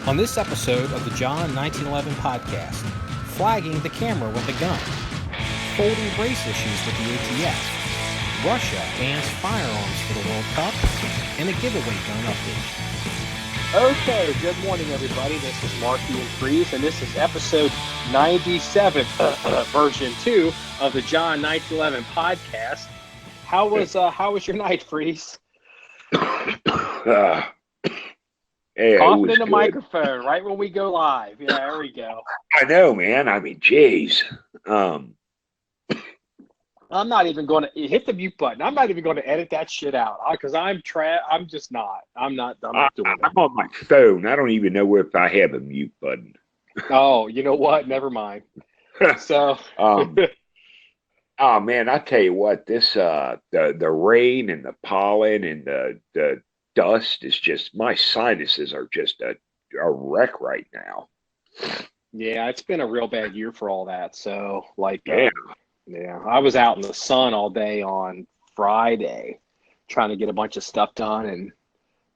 On this episode of the John 1911 podcast, flagging the camera with a gun, folding brace issues with the ATF, Russia bans firearms for the World Cup, and a giveaway gun update. Okay, good morning, everybody. This is Marky and Freeze, and this is episode 97, version 2 of the John 1911 podcast. How was your night, Freeze? Hey, coughing in the microphone right when we go live. Yeah, there we go. I know, man. I mean, jeez. I'm not even going to hit the mute button. I'm not even going to edit that shit out because I'm just not. I'm not doing it. I'm on my phone. I don't even know if I have a mute button. Oh, you know what? Never mind. So. Oh man, I tell you what. This the rain and the pollen and the dust is just, my sinuses are just a wreck right now. Yeah, it's been a real bad year for all that. So yeah. Yeah, I was out in the sun all day on Friday trying to get a bunch of stuff done and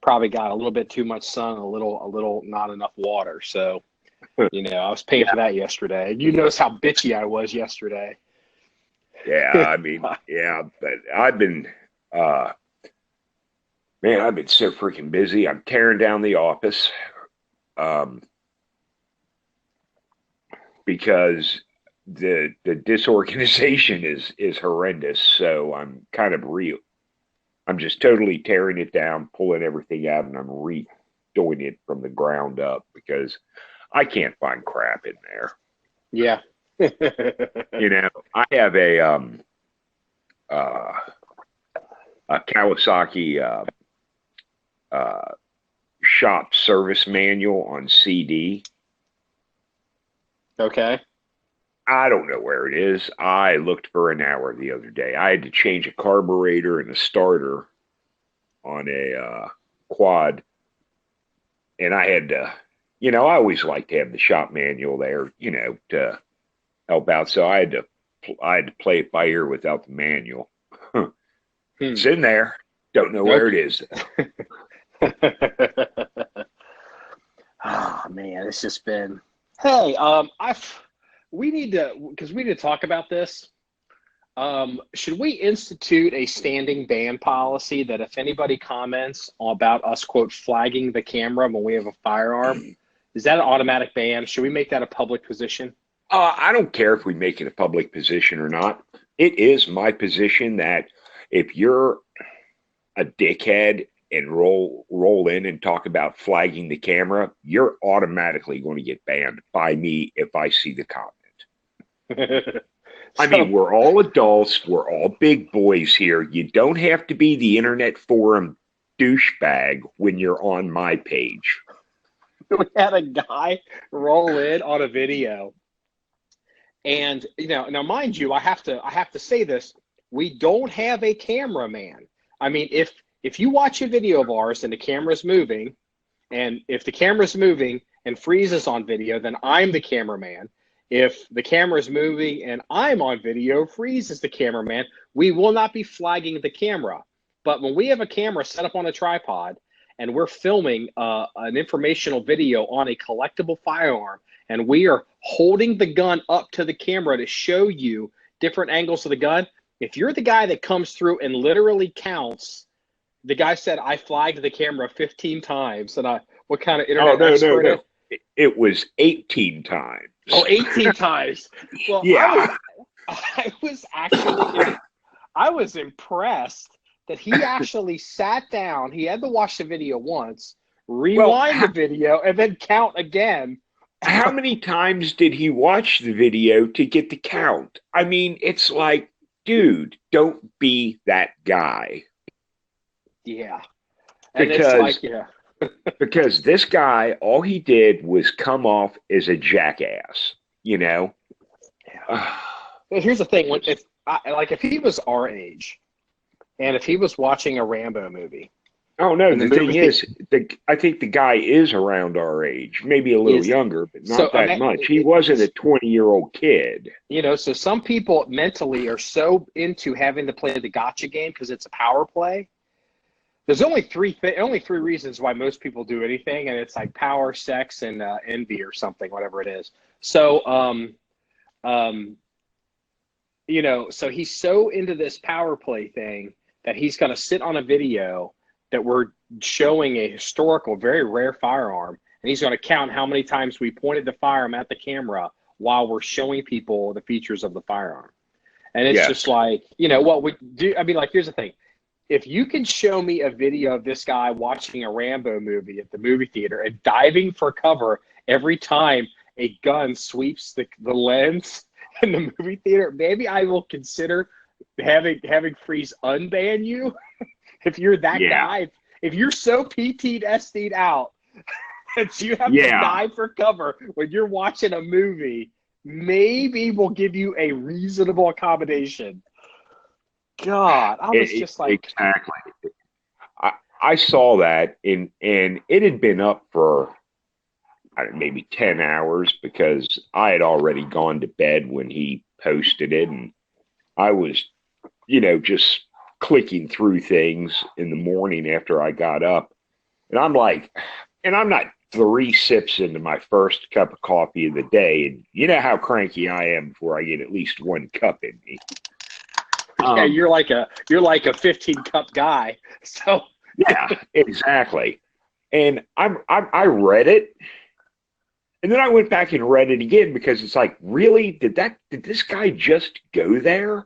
probably got a little bit too much sun, a little not enough water. So, I was paying for that yesterday. You notice how bitchy I was yesterday. Yeah, I mean, yeah, but I've been so freaking busy. I'm tearing down the office because the disorganization is horrendous. So I'm just totally tearing it down, pulling everything out, and I'm redoing it from the ground up because I can't find crap in there. Yeah. I have a Kawasaki shop service manual on CD. Okay. I don't know where it is. I looked for an hour the other day. I had to change a carburetor and a starter on a quad. And I had to, I always like to have the shop manual there, to help out. So I had to play it by ear without the manual. It's in there. Don't know where it is. Oh man, it's just been. Hey, we need to talk about this. Should we institute a standing ban policy that if anybody comments about us, quote, flagging the camera when we have a firearm, is that an automatic ban? Should we make that a public position? I don't care if we make it a public position or not. It is my position that if you're a dickhead and roll in and talk about flagging the camera, you're automatically going to get banned by me if I see the comment. I mean, we're all adults. We're all big boys here. You don't have to be the internet forum douchebag when you're on my page. We had a guy roll in on a video. And, now mind you, I have to say this. We don't have a cameraman. I mean, if you watch a video of ours and the camera's moving, and if the camera's moving and Freeze is on video, then I'm the cameraman. If the camera's moving and I'm on video, Freeze is the cameraman. We will not be flagging the camera. But when we have a camera set up on a tripod and we're filming an informational video on a collectible firearm, and we are holding the gun up to the camera to show you different angles of the gun, if you're the guy that comes through and literally counts, the guy said, I flagged the camera 15 times. And what kind of internet expert? No. It was 18 times. Oh, 18 times. Well, yeah. I was impressed that he actually sat down. He had to watch the video once, rewind the video, and then count again. How many times did he watch the video to get the count? I mean, it's like, dude, don't be that guy. Yeah. And because this guy, all he did was come off as a jackass, Yeah. Well, here's the thing. If he was our age, and if he was watching a Rambo movie. Oh, no, the thing is, I think the guy is around our age, maybe a little younger, but not that much. He wasn't a 20-year-old kid. So some people mentally are so into having to play the gotcha game because it's a power play There's only three reasons why most people do anything, and it's like power, sex, and envy or something, whatever it is. So, so he's so into this power play thing that he's going to sit on a video that we're showing a historical, very rare firearm, and he's going to count how many times we pointed the firearm at the camera while we're showing people the features of the firearm. And it's just like, what we do. I mean, like, here's the thing. If you can show me a video of this guy watching a Rambo movie at the movie theater and diving for cover every time a gun sweeps the lens in the movie theater, maybe I will consider having Freeze unban you. If you're that guy, if you're so PTSD'd out that you have to dive for cover when you're watching a movie, maybe we'll give you a reasonable accommodation. God, I was just like, exactly. I saw that, and it had been up for maybe 10 hours because I had already gone to bed when he posted it, and I was, just clicking through things in the morning after I got up, and I'm like, and I'm not 3 sips into my first cup of coffee of the day, and you know how cranky I am before I get at least 1 cup in me. Yeah, you're like a 15-cup guy. So yeah, exactly. And I read it, and then I went back and read it again because it's like, really, did this guy just go there?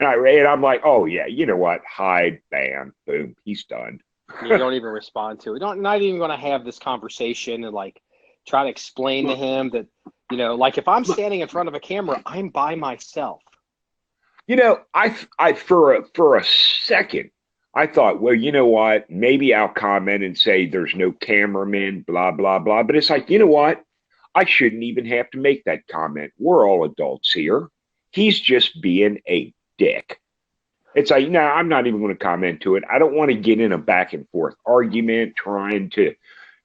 And I read it, I'm like, oh yeah, you know what? Hide, ban, boom, he's done. You don't even respond to it. Not even going to have this conversation and like try to explain to him that, like if I'm standing in front of a camera, I'm by myself. I for a second, I thought, well, you know what? Maybe I'll comment and say there's no cameraman, blah, blah, blah. But it's like, you know what? I shouldn't even have to make that comment. We're all adults here. He's just being a dick. It's like, no, I'm not even going to comment to it. I don't want to get in a back and forth argument trying to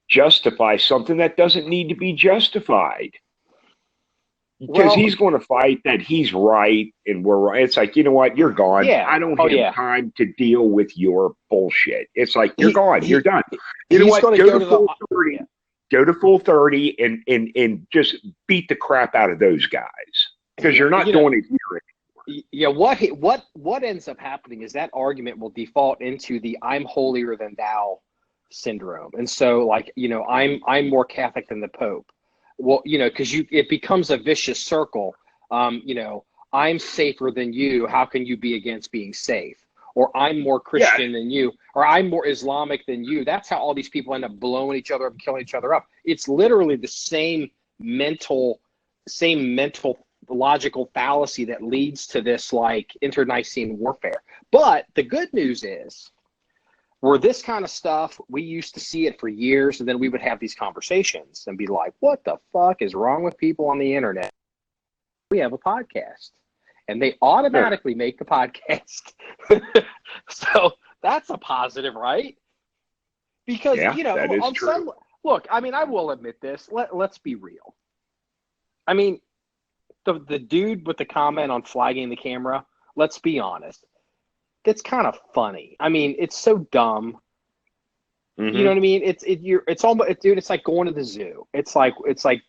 justify something that doesn't need to be justified. Because he's going to fight that he's right and we're right. It's like, you know what? You're gone. Yeah. I don't have time to deal with your bullshit. It's like, you're gone. You're done. You know what? Go to full 30. Go to full 30 and just beat the crap out of those guys because you're not doing it here anymore. Yeah. What ends up happening is that argument will default into the I'm holier than thou syndrome. And so like, I'm more Catholic than the Pope. Well, because it becomes a vicious circle. I'm safer than you. How can you be against being safe? Or I'm more Christian than you. Or I'm more Islamic than you. That's how all these people end up blowing each other up and killing each other up. It's literally the same mental logical fallacy that leads to this like internecine warfare. But the good news is, where this kind of stuff, we used to see it for years, and then we would have these conversations and be like, what the fuck is wrong with people on the internet? We have a podcast. And they automatically make the podcast. So that's a positive, right? Because, on some, look, I mean, I will admit this. Let's be real. I mean, the dude with the comment on flagging the camera, let's be honest. It's kind of funny. I mean, it's so dumb. Mm-hmm. You know what I mean? It's almost, dude. It's like going to the zoo. It's like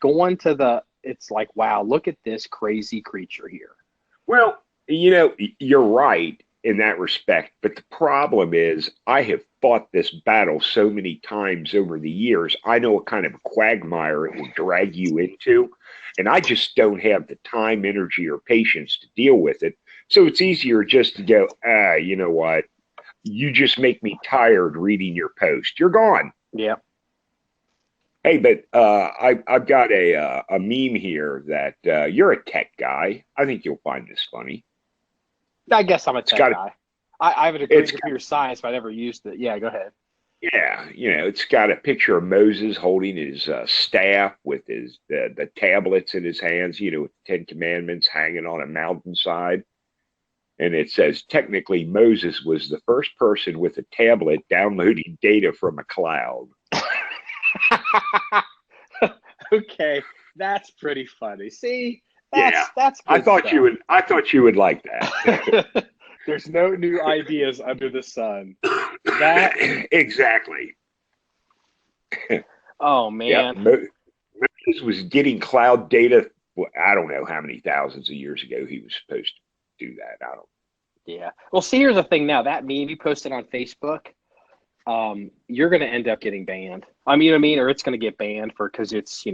going to it's like, wow, look at this crazy creature here. Well, you're right in that respect. But the problem is, I have fought this battle so many times over the years. I know what kind of a quagmire it will drag you into, and I just don't have the time, energy, or patience to deal with it. So it's easier just to go, you know what? You just make me tired reading your post. You're gone. Yeah. Hey, but I've got a meme here that you're a tech guy. I think you'll find this funny. I guess I'm a tech guy. I have a degree in computer science, but I never used it. Yeah, go ahead. Yeah, it's got a picture of Moses holding his staff with the tablets in his hands, with the 10 Commandments hanging on a mountainside. And it says, technically, Moses was the first person with a tablet downloading data from a cloud. Okay, that's pretty funny. See, that's good I thought stuff. you would like that. There's no new ideas under the sun. That Exactly. oh Yep. man. Moses was getting cloud data. Well, I don't know how many thousands of years ago he was supposed to do that. I don't. Yeah. Well, see, here's the thing now. That meme you posted on Facebook, you're going to end up getting banned. I mean, or it's going to get banned because it's,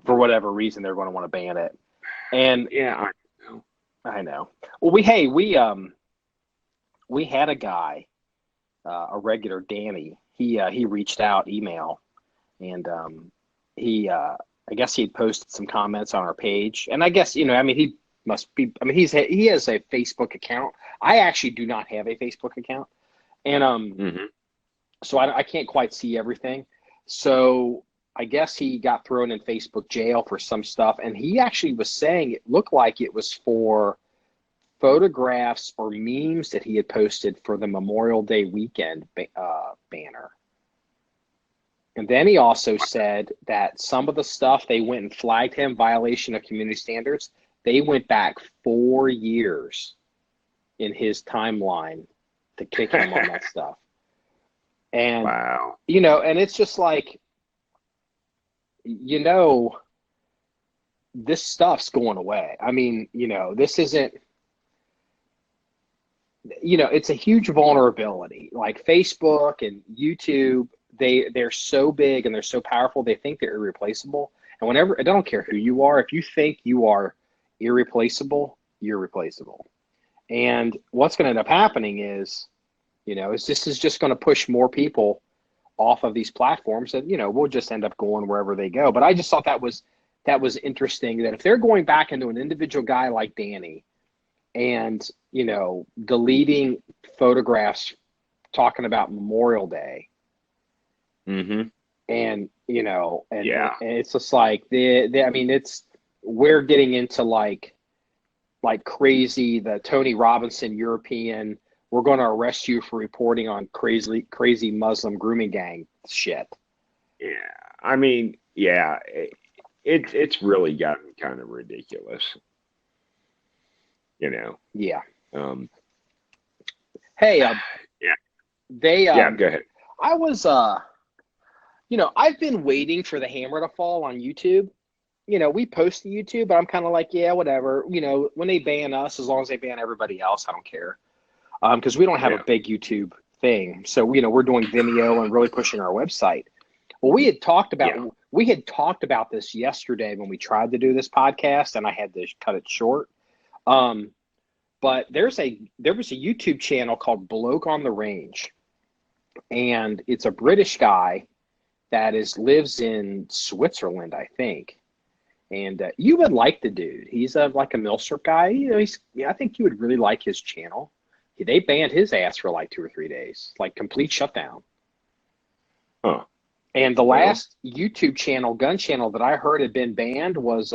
for whatever reason, they're going to want to ban it. And Yeah, I know. Well, we had a guy, a regular Danny. He reached out email, and I guess he had posted some comments on our page. And I guess he must be. I mean, he has a Facebook account. I actually do not have a Facebook account, and so I can't quite see everything. So I guess he got thrown in Facebook jail for some stuff, and he actually was saying it looked like it was for photographs or memes that he had posted for the Memorial Day weekend banner. And then he also said that some of the stuff they went and flagged him violation of community standards. They went back 4 years in his timeline to kick him on that stuff. And, wow. And it's just like, this stuff's going away. I mean, this isn't, it's a huge vulnerability. Like Facebook and YouTube, they're so big and they're so powerful, they think they're irreplaceable. And whenever, I don't care who you are, if you think you are irreplaceable, you're replaceable. And what's going to end up happening is, this is just going to push more people off of these platforms, and we'll just end up going wherever they go. But I just thought that was interesting, that if they're going back into an individual guy like Danny and deleting photographs talking about Memorial Day, and and it's just like we're getting into like crazy, the Tony Robinson European, we're going to arrest you for reporting on crazy Muslim grooming gang shit. Yeah, I mean, yeah, it's really gotten kind of ridiculous. Yeah. Hey. Yeah. They. Yeah. Go ahead. I was. I've been waiting for the hammer to fall on YouTube. We post to YouTube, but I'm kind of like, yeah, whatever. When they ban us, as long as they ban everybody else, I don't care. Because we don't have a big YouTube thing. So, we're doing Vimeo and really pushing our website. Well, we had talked about this yesterday when we tried to do this podcast, and I had to cut it short. But there was a YouTube channel called Bloke on the Range, and it's a British guy that lives in Switzerland, I think. And you would like the dude. He's like a Milsurp guy. I think you would really like his channel. They banned his ass for like 2 or 3 days, like complete shutdown. Huh. And the last YouTube channel, gun channel, that I heard had been banned was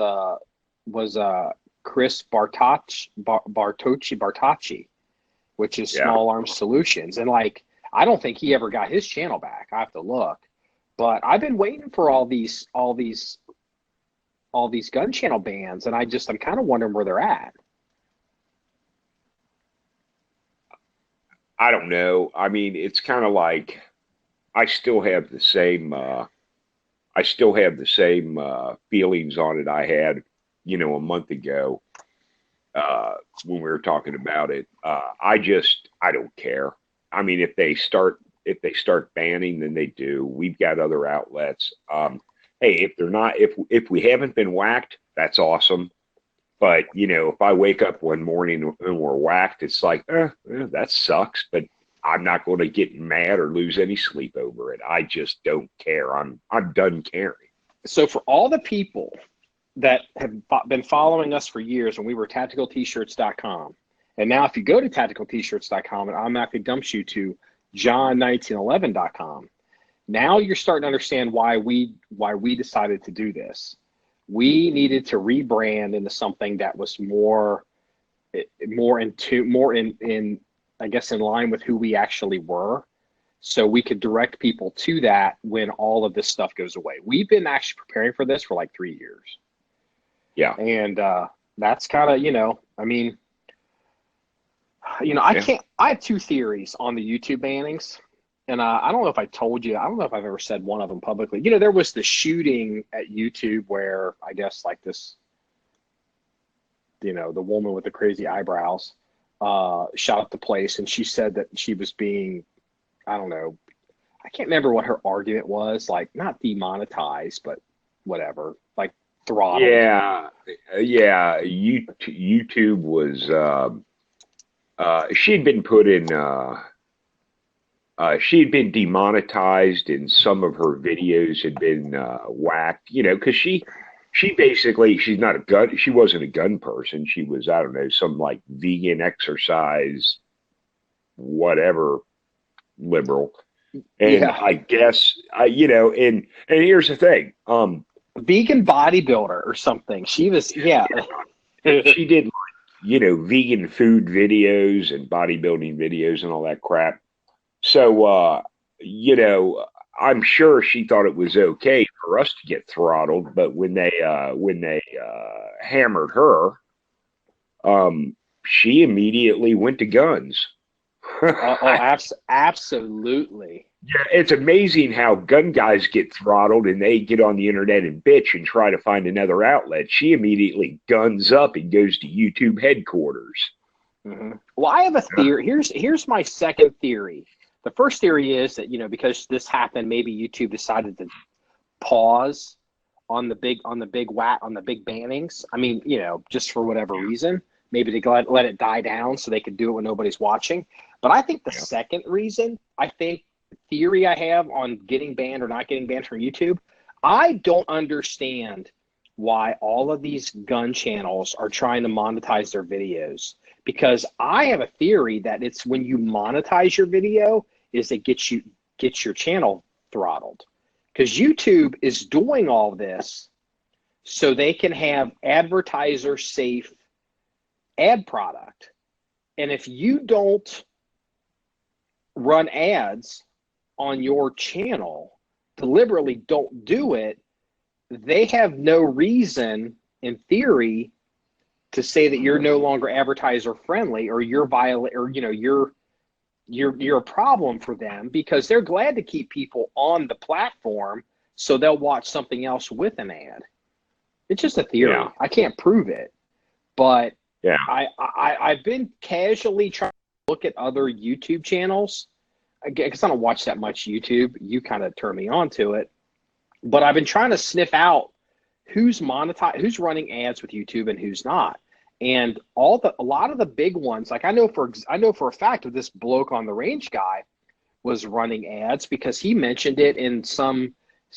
Chris Bartocci, which is Small Arms Solutions. And I don't think he ever got his channel back. I have to look. But I've been waiting for all these gun channel bans, and I'm kind of wondering where they're at. I don't know. I mean, it's kind of like I still have the same feelings on it I had, a month ago when we were talking about it. I don't care. I mean, if they start banning, then they do. We've got other outlets. Hey, if we haven't been whacked, that's awesome. But, if I wake up one morning and we're whacked, it's like, that sucks, but I'm not going to get mad or lose any sleep over it. I just don't care. I'm done caring. So for all the people that have been following us for years when we were tacticaltshirts.com, and now if you go to tacticaltshirts.com, it automatically dumps you to john1911.com. Now you're starting to understand why we decided to do this. We needed to rebrand into something that was more in I guess in line with who we actually were, so we could direct people to that when all of this stuff goes away. We've been actually preparing for this for like 3 years. Yeah. And that's kind of, I Yeah. can't. I have two theories on the YouTube bannings, and I don't know if I told you. I don't know if I've ever said one of them publicly. There was the shooting at YouTube where I guess like this, the woman with the crazy eyebrows, shot up the place, and she said that she was being, I don't know, I can't remember what her argument was. Like not demonetized, but whatever, like throttled. Yeah, yeah. YouTube was she'd been put in. She'd been demonetized, and some of her videos had been whacked. Because she basically she's not a gun. She wasn't a gun person. She was, I don't know, some like vegan exercise, whatever, liberal. And Yeah, I guess and here's the thing. vegan bodybuilder or something. She was, yeah. She did vegan food videos and bodybuilding videos and all that crap. So, I'm sure she thought it was okay for us to get throttled, but when they hammered her, she immediately went to guns. Absolutely. Yeah, it's amazing how gun guys get throttled and they get on the internet and bitch and try to find another outlet. She immediately guns up and goes to YouTube headquarters. Mm-hmm. Well, I have a theory. Here's my second theory. The first theory is that because this happened, maybe YouTube decided to pause on the big bannings. I mean, just for whatever reason, maybe they let it die down so they could do it when nobody's watching. But I think the second reason, theory I have on getting banned or not getting banned from YouTube, I don't understand why all of these gun channels are trying to monetize their videos. Because I have a theory that it's when you monetize your video is it gets your channel throttled. Because YouTube is doing all this so they can have advertiser safe ad product. And if you don't run ads on your channel, deliberately don't do it, they have no reason in theory to say that you're no longer advertiser friendly or you're you're a problem for them, because they're glad to keep people on the platform so they'll watch something else with an ad. It's just a theory. Yeah. I can't prove it, but Yeah. I've been casually trying to look at other YouTube channels because I don't watch that much YouTube. You kind of turn me on to it, but I've been trying to sniff out who's running ads with YouTube and who's not. And a lot of the big ones, like I know for a fact that this Bloke on the range guy was running ads because he mentioned it in some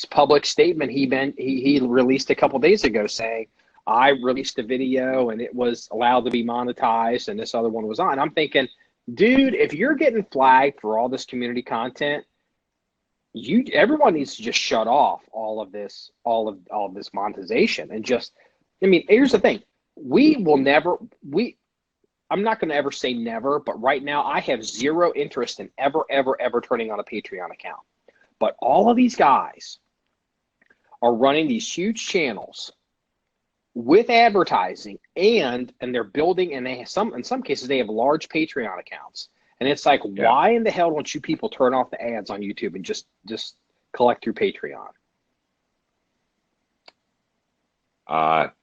public statement he released a couple days ago saying, I released a video and it was allowed to be monetized and this other one was on. I'm thinking, dude, if you're getting flagged for all this community content, everyone needs to just shut off all of this monetization and just, here's the thing. I'm not going to ever say never, but right now I have zero interest in ever turning on a Patreon account. But all of these guys are running these huge channels with advertising and they're building, and in some cases they have large Patreon accounts. And it's like, why in the hell don't you people turn off the ads on YouTube and just collect through Patreon?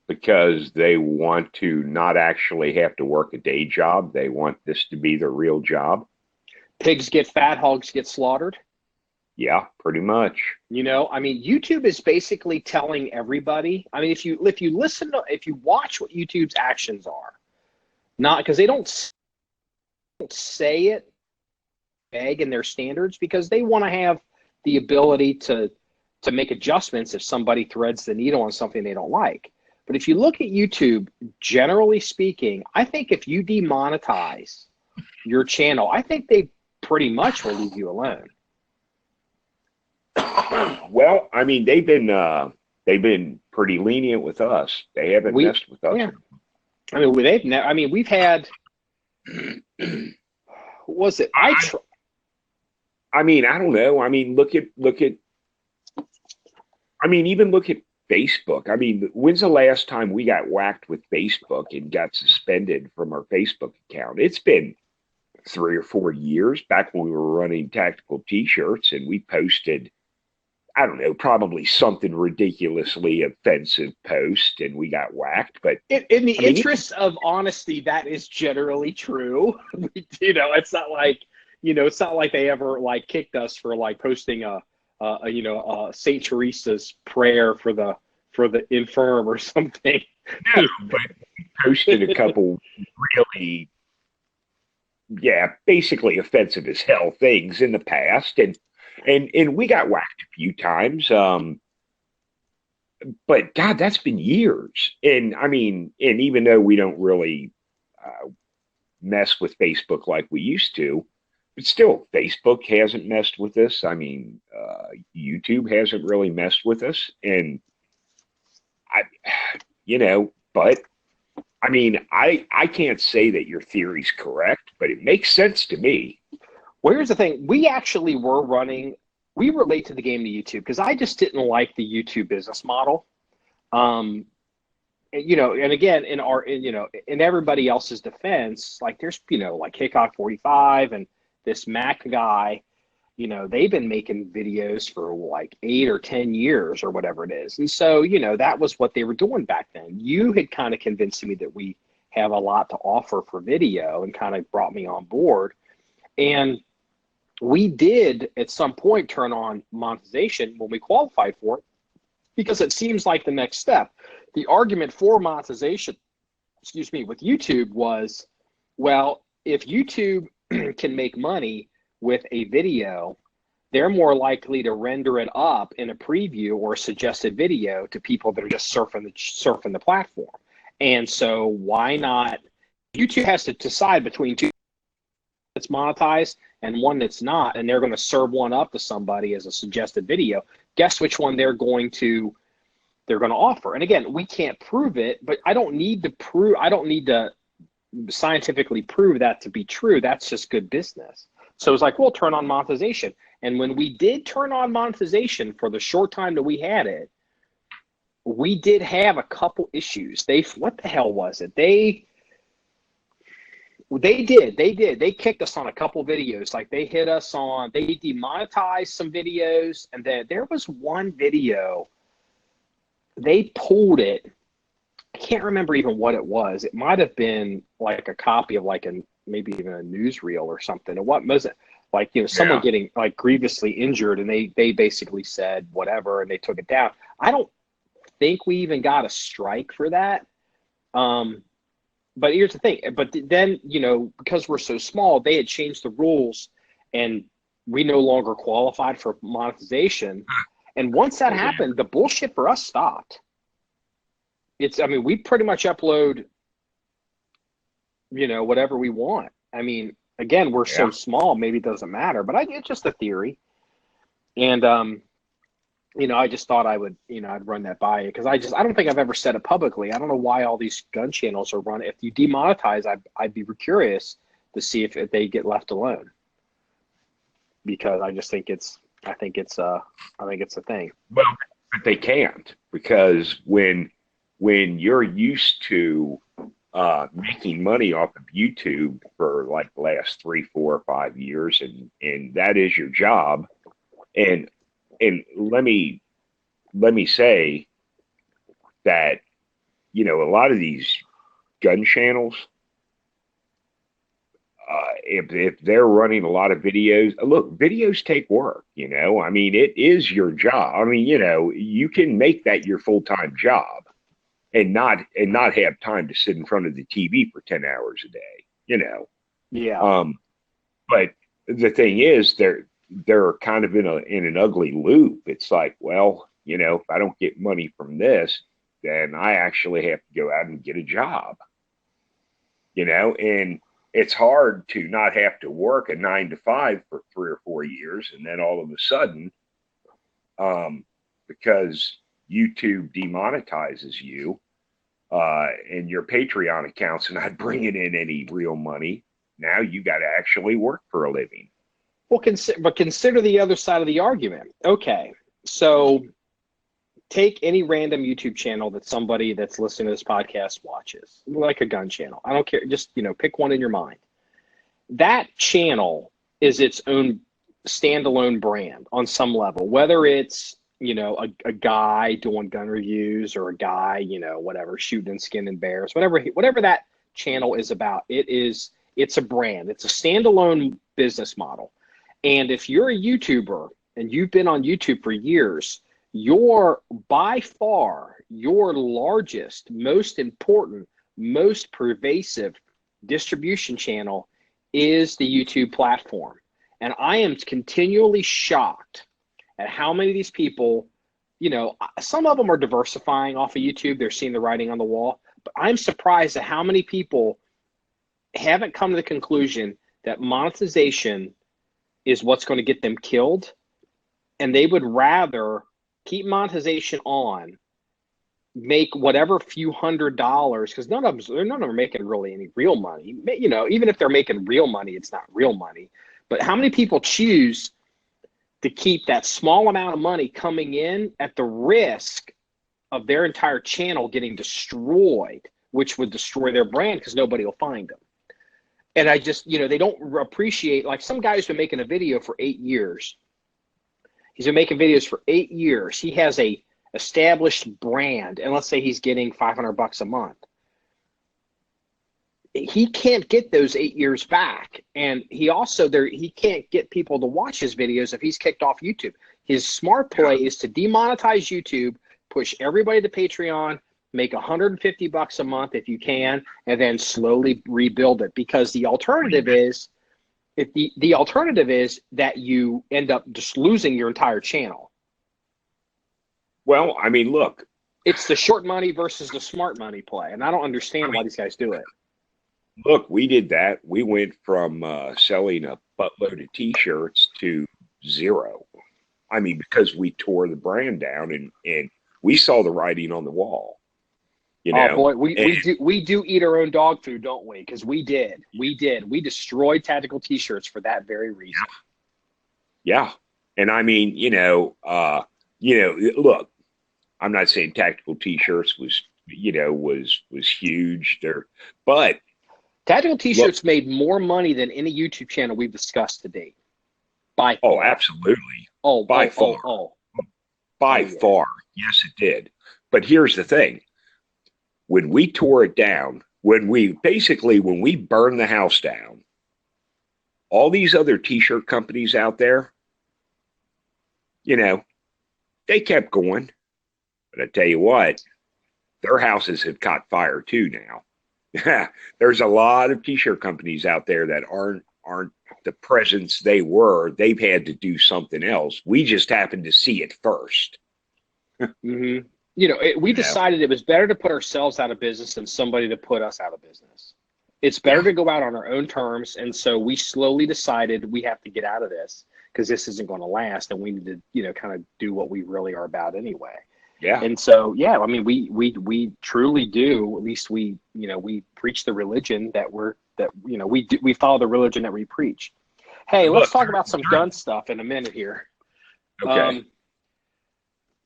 Because they want to not actually have to work a day job. They want this to be their real job. Pigs get fat, hogs get slaughtered. Yeah, pretty much. YouTube is basically telling everybody. If you watch what YouTube's actions are, not because they don't say it vague in their standards, because they want to have the ability to make adjustments if somebody threads the needle on something they don't like. But if you look at YouTube, generally speaking, I think if you demonetize your channel, I think they pretty much will leave you alone. Well, they've been pretty lenient with us. They haven't messed with us. Yeah. We've had. What was it? I don't know. Even look at Facebook. When's the last time we got whacked with Facebook and got suspended from our Facebook account? It's been 3 or 4 years back when we were running tactical t-shirts, and we posted, I don't know, probably something ridiculously offensive post, and we got whacked. But in the interest of honesty, that is generally true. It's not like, it's not like they ever like kicked us for like posting a Saint Teresa's prayer for the infirm or something. No, but we posted a couple really, basically offensive as hell things in the past, and we got whacked a few times. But God, that's been years. And I mean, and even though we don't really mess with Facebook like we used to, but still, Facebook hasn't messed with us. I mean, YouTube hasn't really messed with us, and but I mean, I can't say that your theory's correct, but it makes sense to me. Well, here's the thing. We actually we were late to the game to YouTube because I just didn't like the YouTube business model. And again, in everybody else's defense, like there's, like Hickok 45 and this Mac guy, they've been making videos for like 8 or 10 years or whatever it is. And so, that was what they were doing back then. You had kind of convinced me that we have a lot to offer for video and kind of brought me on board. And we did at some point turn on monetization when we qualified for it, because it seems like the next step. The argument for monetization, with YouTube was, well, if YouTube can make money with a video, they're more likely to render it up in a preview or a suggested video to people that are just surfing the platform. And so why not? YouTube has to decide between two that's monetized and one that's not, and they're going to serve one up to somebody as a suggested video. Guess which one they're going to offer. And again, we can't prove it, but I don't need to scientifically prove that to be true. That's just good business. So it's like, we'll turn on monetization. And when we did turn on monetization for the short time that we had it, we did have a couple issues. What the hell was it? They kicked us on a couple videos. Like they demonetized some videos, and then there was one video, they pulled it. I can't remember even what it was. It might have been like a copy of maybe even a newsreel or something. And what was it? Like, someone getting like grievously injured, and they basically said whatever, and they took it down. I don't think we even got a strike for that. But here's the thing. But then, because we're so small, they had changed the rules, and we no longer qualified for monetization. And once that happened, the bullshit for us stopped. We pretty much upload, whatever we want. I mean, again, we're so small, maybe it doesn't matter, but it's just a theory. And, I just thought I would, I'd run that by you, because I don't think I've ever said it publicly. I don't know why all these gun channels are running. If you demonetize, I'd be curious to see if they get left alone, because I just think it's a thing. Well, but they can't, because when you're used to making money off of YouTube for like the last 3, 4, 5 years, and that is your job, and let me say that, a lot of these gun channels, if they're running a lot of videos, look, videos take work, it is your job. You can make that your full-time job and not have time to sit in front of the TV for 10 hours a day, Yeah. But the thing is, they're kind of in an ugly loop. It's like, well, if I don't get money from this, then I actually have to go out and get a job, and it's hard to not have to work a 9 to 5 for 3 or 4 years. And then all of a sudden, because YouTube demonetizes you, and your Patreon accounts are not bringing in any real money, now you got to actually work for a living. Well, consider the other side of the argument. Okay, so take any random YouTube channel that somebody that's listening to this podcast watches, like a gun channel. I don't care. Just, pick one in your mind. that channel is its own standalone brand on some level, whether it's, you know, a guy doing gun reviews or a guy, you know, whatever, shooting and skinning bears, whatever that channel is about. It's a brand. It's a standalone business model. And if you're a YouTuber and you've been on YouTube for years, by far your largest, most important, most pervasive distribution channel is the YouTube platform. And I am continually shocked at how many of these people, you know, some of them are diversifying off of YouTube. They're seeing the writing on the wall. But I'm surprised at how many people haven't come to the conclusion that monetization is what's going to get them killed. And they would rather keep monetization on, make whatever few $100s, because none of them are making really any real money. You know, even if they're making real money, it's not real money. But how many people choose to keep that small amount of money coming in at the risk of their entire channel getting destroyed, which would destroy their brand because nobody will find them? And I just, you know, they don't appreciate, like some guy's been making a video for 8 years. He's been making videos for 8 years. He has a established brand, and let's say he's getting $500 a month. He can't get those 8 years back. And he can't get people to watch his videos if he's kicked off YouTube. His smart play is to demonetize YouTube, push everybody to Patreon, make $150 a month if you can, and then slowly rebuild it. Because the alternative is, the alternative is that you end up just losing your entire channel. Well, I mean, look. It's the short money versus the smart money play. And I don't understand why these guys do it. Look, we did that. We went from selling a buttload of T-shirts to zero. I mean, because we tore the brand down and we saw the writing on the wall. You know? Oh boy, we do eat our own dog food, don't we? Because we did. We destroyed tactical T-shirts for that very reason. Yeah. And I mean, look, I'm not saying tactical T-shirts was huge there, but tactical T-shirts made more money than any YouTube channel we've discussed to date. By far. Oh, absolutely. By far. By far. Yes, it did. But here's the thing. When we tore it down, when we burned the house down, all these other T-shirt companies out there, you know, they kept going. But I tell you what, their houses have caught fire too now. There's a lot of T-shirt companies out there that aren't the presence they were. They've had to do something else. We just happened to see it first. Mm-hmm. You know, we decided it was better to put ourselves out of business than somebody to put us out of business. It's better to go out on our own terms. And so we slowly decided we have to get out of this because this isn't going to last. And we need to, you know, kind of do what we really are about anyway. Yeah. And so, yeah, I mean, we truly do, at least we preach the religion we follow the religion that we preach. Hey, let's talk about some gun stuff in a minute here. Okay.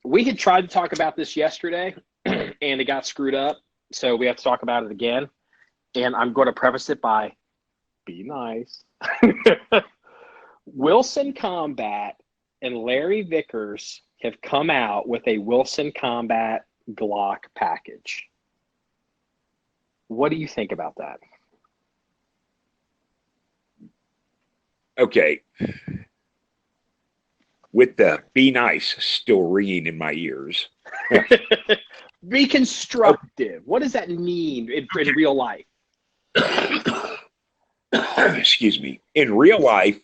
We had tried to talk about this yesterday and it got screwed up. So we have to talk about it again. And I'm going to preface it by, be nice. Wilson Combat and Larry Vickers have come out with a Wilson Combat Glock package. What do you think about that? Okay. With the be nice still ringing in my ears. Be constructive. What does that mean in real life? Excuse me. In real life,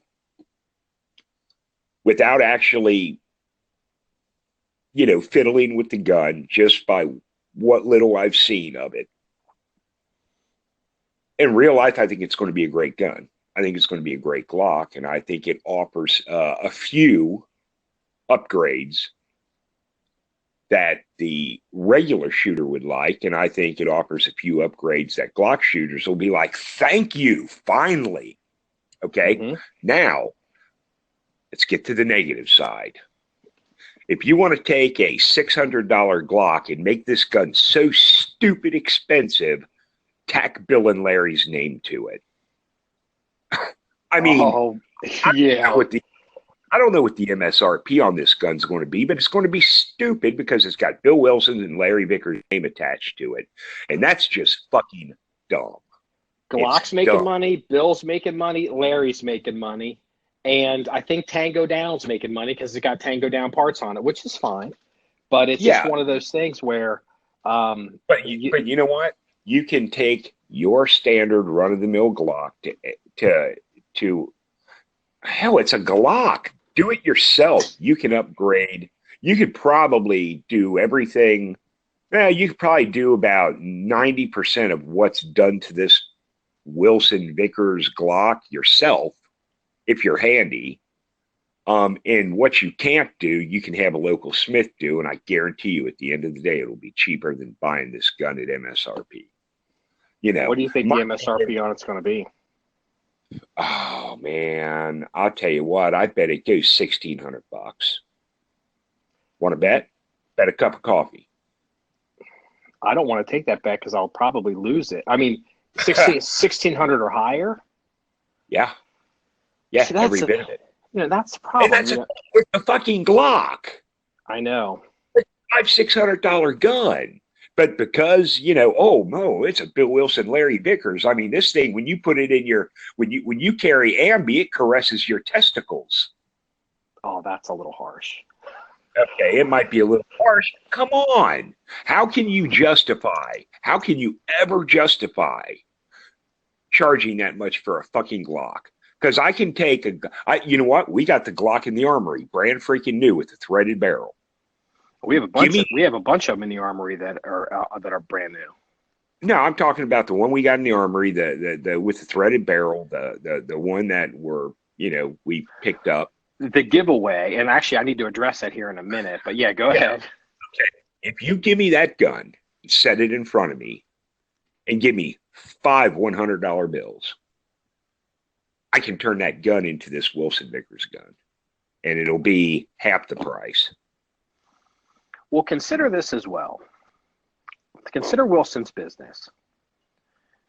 without actually, fiddling with the gun, just by what little I've seen of it. In real life, I think it's going to be a great gun. I think it's going to be a great Glock, and I think it offers a few upgrades that the regular shooter would like, and I think it offers a few upgrades that Glock shooters will be like, thank you, finally. Okay, Now, let's get to the negative side. If you want to take a $600 Glock and make this gun so stupid expensive, tack Bill and Larry's name to it. I mean, Oh, I don't know yeah. what the I don't know what the MSRP on this gun's going to be, but it's going to be stupid because it's got Bill Wilson's and Larry Vickers' name attached to it, and that's just fucking dumb. It's Glock's making dumb. money, Bill's making money, Larry's making money, and I think Tango Down's making money because it's got Tango Down parts on it, which is fine. But it's just Yeah, one of those things where, but you know what? You can take your standard run of the mill Glock to hell. It's a Glock. Do it yourself. You can upgrade. You could probably do everything. You could probably do about 90% of what's done to this Wilson Vickers Glock yourself if you're handy. And what you can't do, you can have a local smith do, and I guarantee you at the end of the day, it'll be cheaper than buying this gun at MSRP. You know, what do you think the MSRP on it's going to be? oh man, I'll tell you what, I bet it goes $1,600. Want to bet? Bet a cup of coffee. I don't want to take that bet because I'll probably lose it. I mean, 1,600 or higher? Yeah. Yeah, See, every bit of it. That's the And problem. that's with the fucking Glock. I know. $500-600 gun. But because, oh no, it's a Bill Wilson, Larry Vickers. I mean, this thing, when you put it in when you carry Ambi, it caresses your testicles. Oh, that's a little harsh. Okay, it might be a little harsh. Come on. How can you ever justify charging that much for a fucking Glock? Because I can take you know what? We got the Glock in the armory, brand freaking new with the threaded barrel. We have a bunch of them in the armory that are brand new. No, I'm talking about the one we got in the armory, the with the threaded barrel, the one that we picked up. The giveaway, and actually I need to address that here in a minute, but yeah, go ahead. Okay. If you give me that gun, set it in front of me, and give me 5 $100 bills, I can turn that gun into this Wilson Vickers gun, and it'll be half the price. Well, consider this as well. Consider Wilson's business.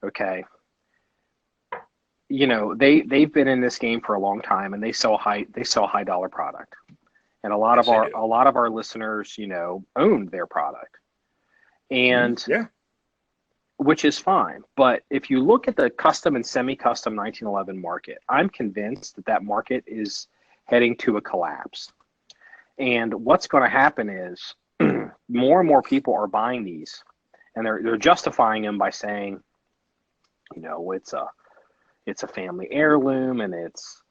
Okay. They've been in this game for a long time, and they sell high dollar product. And a lot of our listeners, own their product. And yeah. Which is fine. But if you look at the custom and semi-custom 1911 market, I'm convinced that market is heading to a collapse. And what's going to happen is more and more people are buying these, and they're justifying them by saying, it's a family heirloom, and it's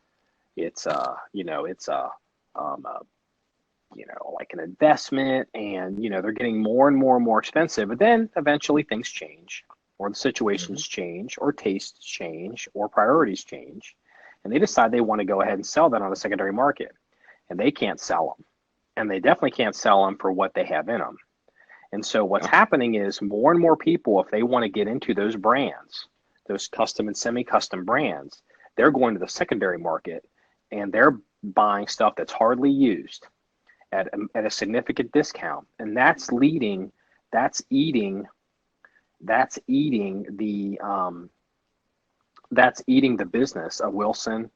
like an investment, and they're getting more and more and more expensive. But then eventually things change, or the situations change, or tastes change, or priorities change, and they decide they want to go ahead and sell that on the secondary market, and they can't sell them, and they definitely can't sell them for what they have in them. And so what's happening is more and more people, if they want to get into those brands, those custom and semi-custom brands, they're going to the secondary market, and they're buying stuff that's hardly used at a significant discount, and that's eating the business of Wilson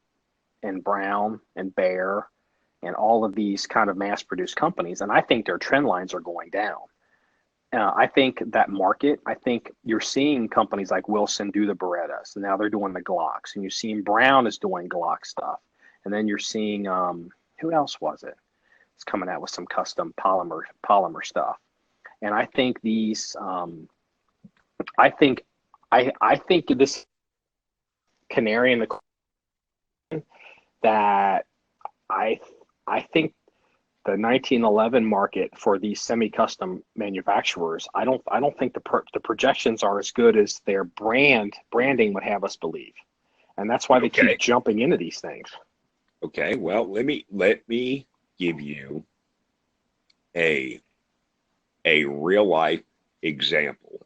and Brown and Bear and all of these kind of mass-produced companies. And I think their trend lines are going down. I think you're seeing companies like Wilson do the Berettas, and now they're doing the Glocks, and you're seeing Brown is doing Glock stuff, and then you're seeing who else was it? It's coming out with some custom polymer stuff. And I think I think this canary in the coal that I think the 1911 market for these semi-custom manufacturers, I don't think the projections are as good as their branding would have us believe, and that's why they keep jumping into these things. Okay, well, let me give you a real life example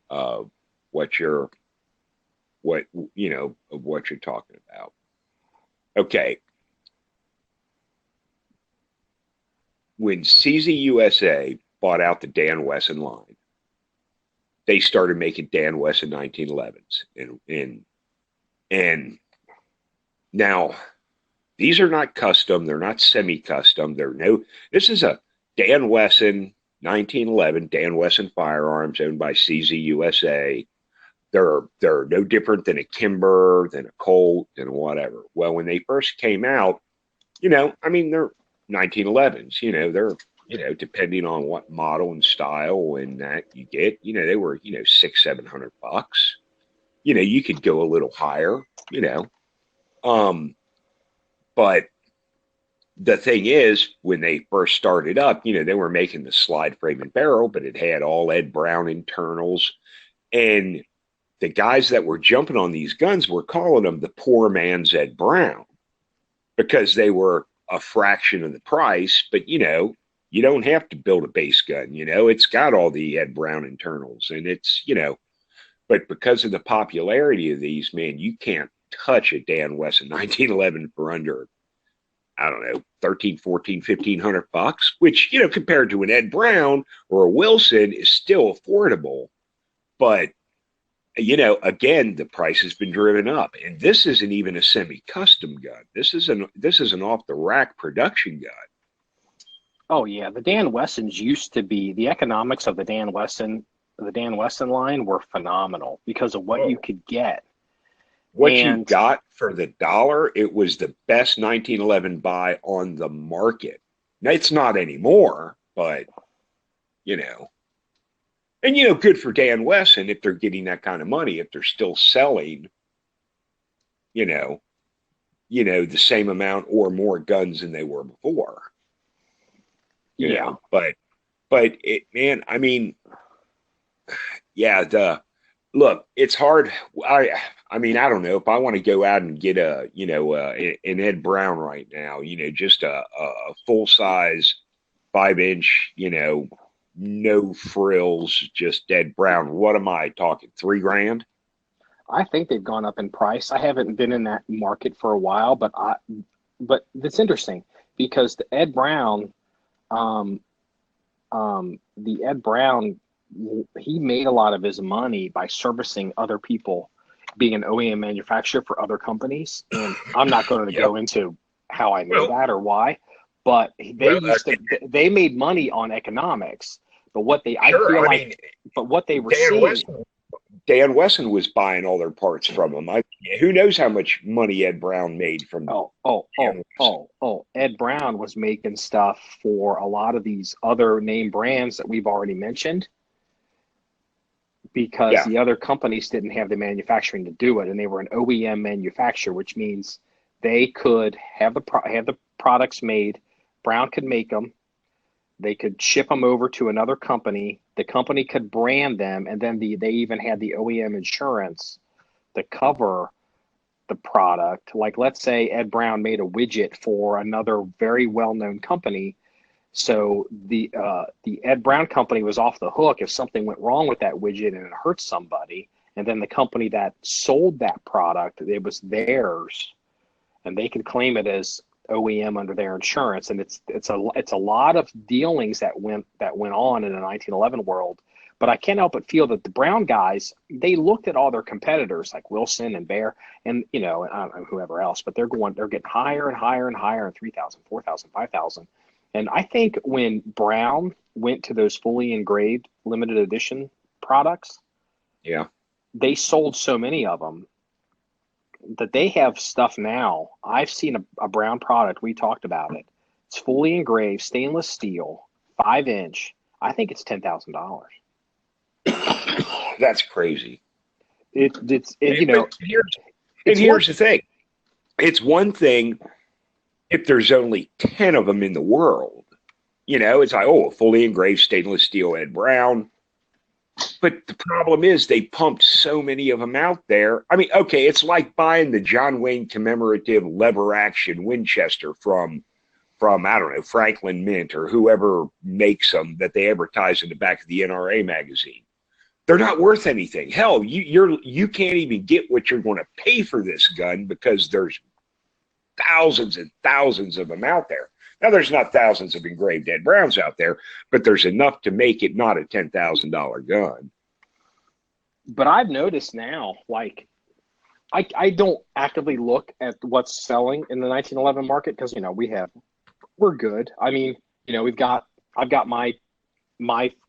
of what you're talking about. Okay. When CZ USA bought out the Dan Wesson line, they started making Dan Wesson 1911s, and Now, these are not custom. They're not semi-custom. This is a Dan Wesson 1911 Dan Wesson firearms owned by CZ USA. They're no different than a Kimber, than a Colt, than whatever. Well, when they first came out, I mean, they're 1911s. They're depending on what model and style and that you get, they were $600-700. You could go a little higher. But the thing is, when they first started up, they were making the slide frame and barrel, but it had all Ed Brown internals. And the guys that were jumping on these guns were calling them the poor man's Ed Brown because they were a fraction of the price. But, you don't have to build a base gun. It's got all the Ed Brown internals, and it's, but because of the popularity of these, man, you can't touch a Dan Wesson 1911 for under, I don't know, $1,300, $1,400, $1,500, which, compared to an Ed Brown or a Wilson is still affordable. But, again, the price has been driven up, and this isn't even a semi-custom gun. This is an off-the-rack production gun. Oh yeah, the Dan Wessons used to be, the economics of the Dan Wesson line were phenomenal because of what you could get. What you got for the dollar, it was the best 1911 buy on the market. Now, it's not anymore, but, and, good for Dan Wesson if they're getting that kind of money, if they're still selling, the same amount or more guns than they were before. But it, man, I mean, yeah, look, it's hard. I mean, I don't know if I want to go out and get an Ed Brown right now, just a full size 5-inch, no frills, just Ed Brown. What am I talking? $3,000? I think they've gone up in price. I haven't been in that market for a while, but it's interesting because the Ed Brown, he made a lot of his money by servicing other people, being an OEM manufacturer for other companies. And I'm not going to go into how I know that or why, but they made money on economics. But what they were seeing. Dan Wesson was buying all their parts from him. Who knows how much money Ed Brown made from Ed Brown was making stuff for a lot of these other name brands that we've already mentioned because the other companies didn't have the manufacturing to do it, and they were an OEM manufacturer, which means they could have the products made. Brown could make them. They could ship them over to another company. The company could brand them, and then they even had the OEM insurance to cover the product. Like, let's say Ed Brown made a widget for another very well-known company. So the Ed Brown company was off the hook if something went wrong with that widget and it hurt somebody. And then the company that sold that product, it was theirs, and they could claim it as OEM under their insurance. And it's a lot of dealings that went on in the 1911 world. But I can't help but feel that the Brown guys, they looked at all their competitors like Wilson and Bear and whoever else, but they're getting higher and higher and higher, and 3,000, 4,000, 5,000. And I think when Brown went to those fully engraved limited edition products, they sold so many of them that they have stuff now. I've seen a Brown product. We talked about it. It's fully engraved, stainless steel, 5-inch. I think it's $10,000. That's crazy. Here's the thing. It's one thing if there's only 10 of them in the world. It's like, a fully engraved stainless steel Ed Brown. But the problem is they pumped so many of them out there. I mean, okay, it's like buying the John Wayne commemorative lever action Winchester from I don't know, Franklin Mint or whoever makes them that they advertise in the back of the NRA magazine. They're not worth anything. Hell, you can't even get what you're going to pay for this gun because there's thousands and thousands of them out there. Now, there's not thousands of engraved Ed Browns out there, but there's enough to make it not a $10,000 gun. But I've noticed now, like, I don't actively look at what's selling in the 1911 market because, you know, we're good. I mean, you know, I've got my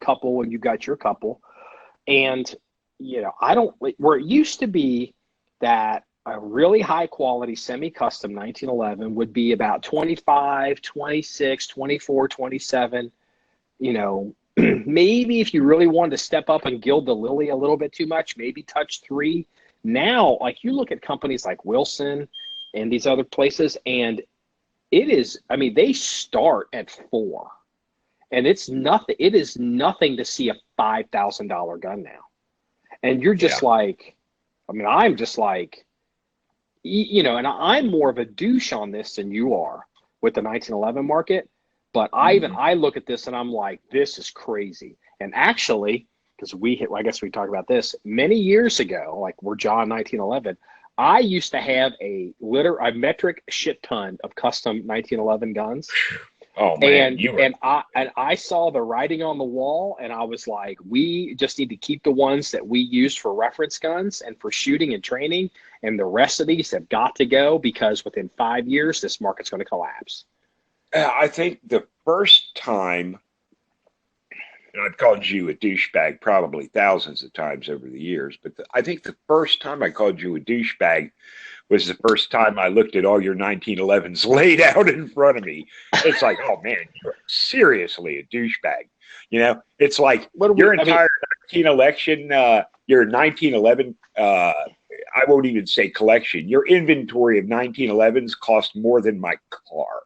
couple and you've got your couple. And, you know, where it used to be that a really high quality semi-custom 1911 would be about 25, 26, 24, 27, you know, maybe if you really wanted to step up and gild the lily a little bit too much, maybe touch 3. Now, like you look at companies like Wilson and these other places, and it is, I mean, they start at 4. And it is nothing to see a $5,000 gun now. And you're just like, I mean, I'm just like, you know, and I'm more of a douche on this than you are with the 1911 market. But I look at this and I'm like, this is crazy. And actually, because I guess we talked about this many years ago, like we're John 1911, I used to have a metric shit ton of custom 1911 guns. Oh man, and I saw the writing on the wall, and I was like, we just need to keep the ones that we use for reference guns and for shooting and training, and the rest of these have got to go because within 5 years this market's going to collapse. I think the first time, and I've called you a douchebag probably thousands of times over the years, but I think the first time I called you a douchebag was the first time I looked at all your 1911s laid out in front of me. It's like, oh man, you're seriously a douchebag. You know, it's like your entire 1911, I won't even say collection, your inventory of 1911s cost more than my car.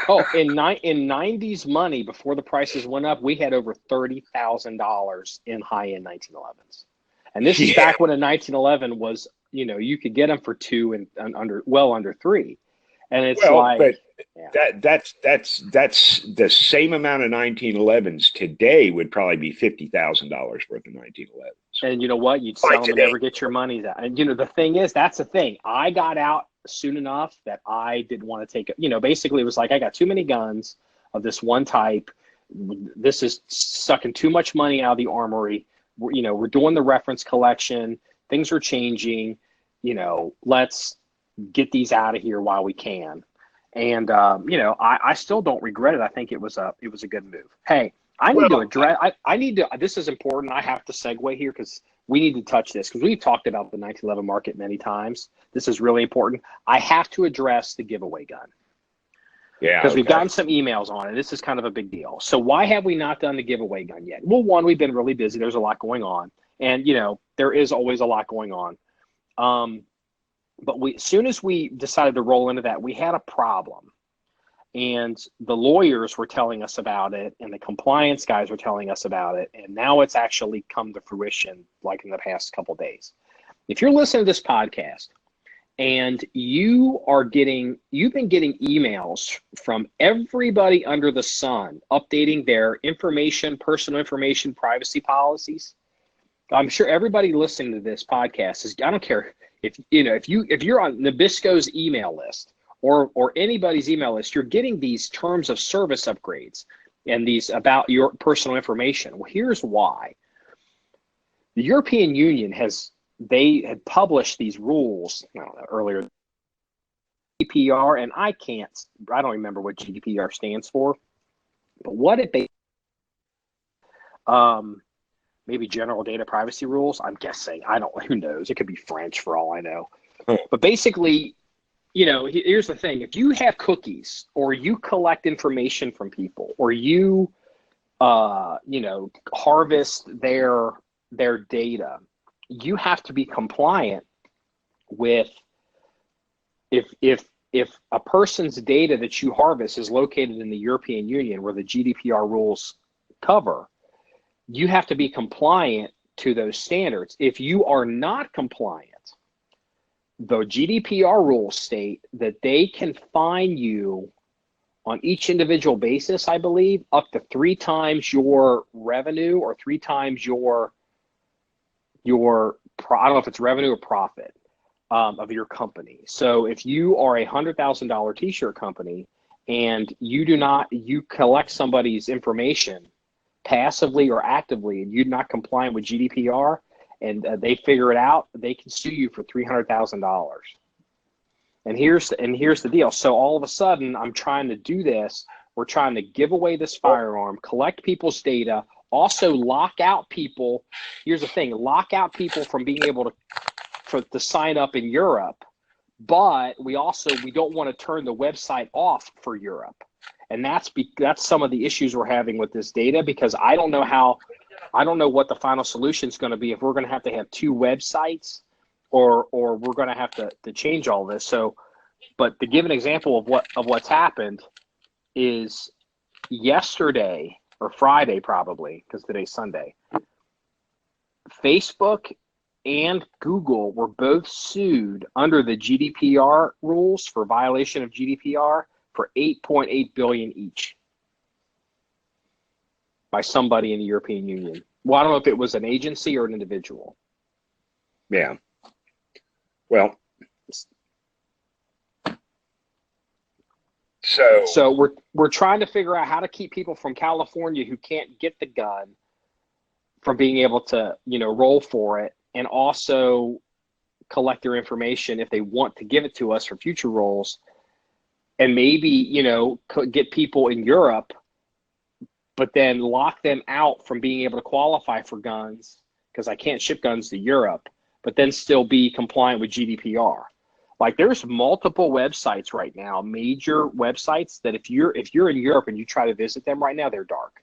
Oh, in 90s money, before the prices went up, we had over $30,000 in high-end 1911s. And this is back when a 1911 was, you know, you could get them for 2 and under 3. And it's that's the same amount of 1911s today would probably be $50,000 worth of 1911s. And you know what? You'd sell them and never get your money out. And, you know, the thing is, that's the thing. I got out soon enough that I didn't want to take it. You know, basically it was like, I got too many guns of this one type. This is sucking too much money out of the armory. We're doing the reference collection. Things are changing. You know, let's get these out of here while we can. And, you know, I still don't regret it. I think it was a good move. Hey, I need to address, this is important. I have to segue here because we need to touch this because we've talked about the 1911 market many times. This is really important. I have to address the giveaway gun. Yeah. Because we've gotten some emails on it. This is kind of a big deal. So why have we not done the giveaway gun yet? Well, one, we've been really busy. There's a lot going on. And, you know, there is always a lot going on. But as soon as we decided to roll into that, we had a problem. And the lawyers were telling us about it, and the compliance guys were telling us about it, and now it's actually come to fruition, like in the past couple of days. If you're listening to this podcast and you've been getting emails from everybody under the sun updating their information, personal information, privacy policies, I'm sure everybody listening to this podcast I don't care if you're on Nabisco's email list or anybody's email list, you're getting these terms of service upgrades and these about your personal information. Well, here's why. The European Union they had published these rules earlier, GDPR, and I don't remember what GDPR stands for, but what did they, maybe general data privacy rules, I'm guessing. Who knows? It could be French for all I know. But basically, you know, here's the thing. If you have cookies or you collect information from people or you, you know, harvest their data, you have to be compliant with if a person's data that you harvest is located in the European Union where the GDPR rules cover, you have to be compliant to those standards. If you are not compliant, the GDPR rules state that they can fine you on each individual basis, I believe, up to 3 times your revenue or 3 times your I don't know if it's revenue or profit of your company. So if you are a $100,000 t-shirt company and you collect somebody's information passively or actively and you're not compliant with GDPR and they figure it out, they can sue you for $300,000. And here's the deal. So all of a sudden, I'm trying to do this. We're trying to give away this firearm, collect people's data, also lock out people. Here's the thing: lock out people from being able to sign up in Europe. But we don't want to turn the website off for Europe, and that's some of the issues we're having with this data, because I don't know what the final solution is going to be, if we're going to have 2 websites, or we're going to have to change all this. So, but to give an example of what's happened is yesterday or Friday, probably, because today's Sunday, Facebook and Google were both sued under the GDPR rules for violation of GDPR for $8.8 billion each by somebody in the European Union. Well, I don't know if it was an agency or an individual. Yeah. Well, so we're trying to figure out how to keep people from California who can't get the gun from being able to, roll for it, and also collect their information if they want to give it to us for future rolls, and maybe, get people in Europe, but then lock them out from being able to qualify for guns, because I can't ship guns to Europe, but then still be compliant with GDPR. Like, there's multiple websites right now, major websites, that if you're in Europe and you try to visit them right now, they're dark,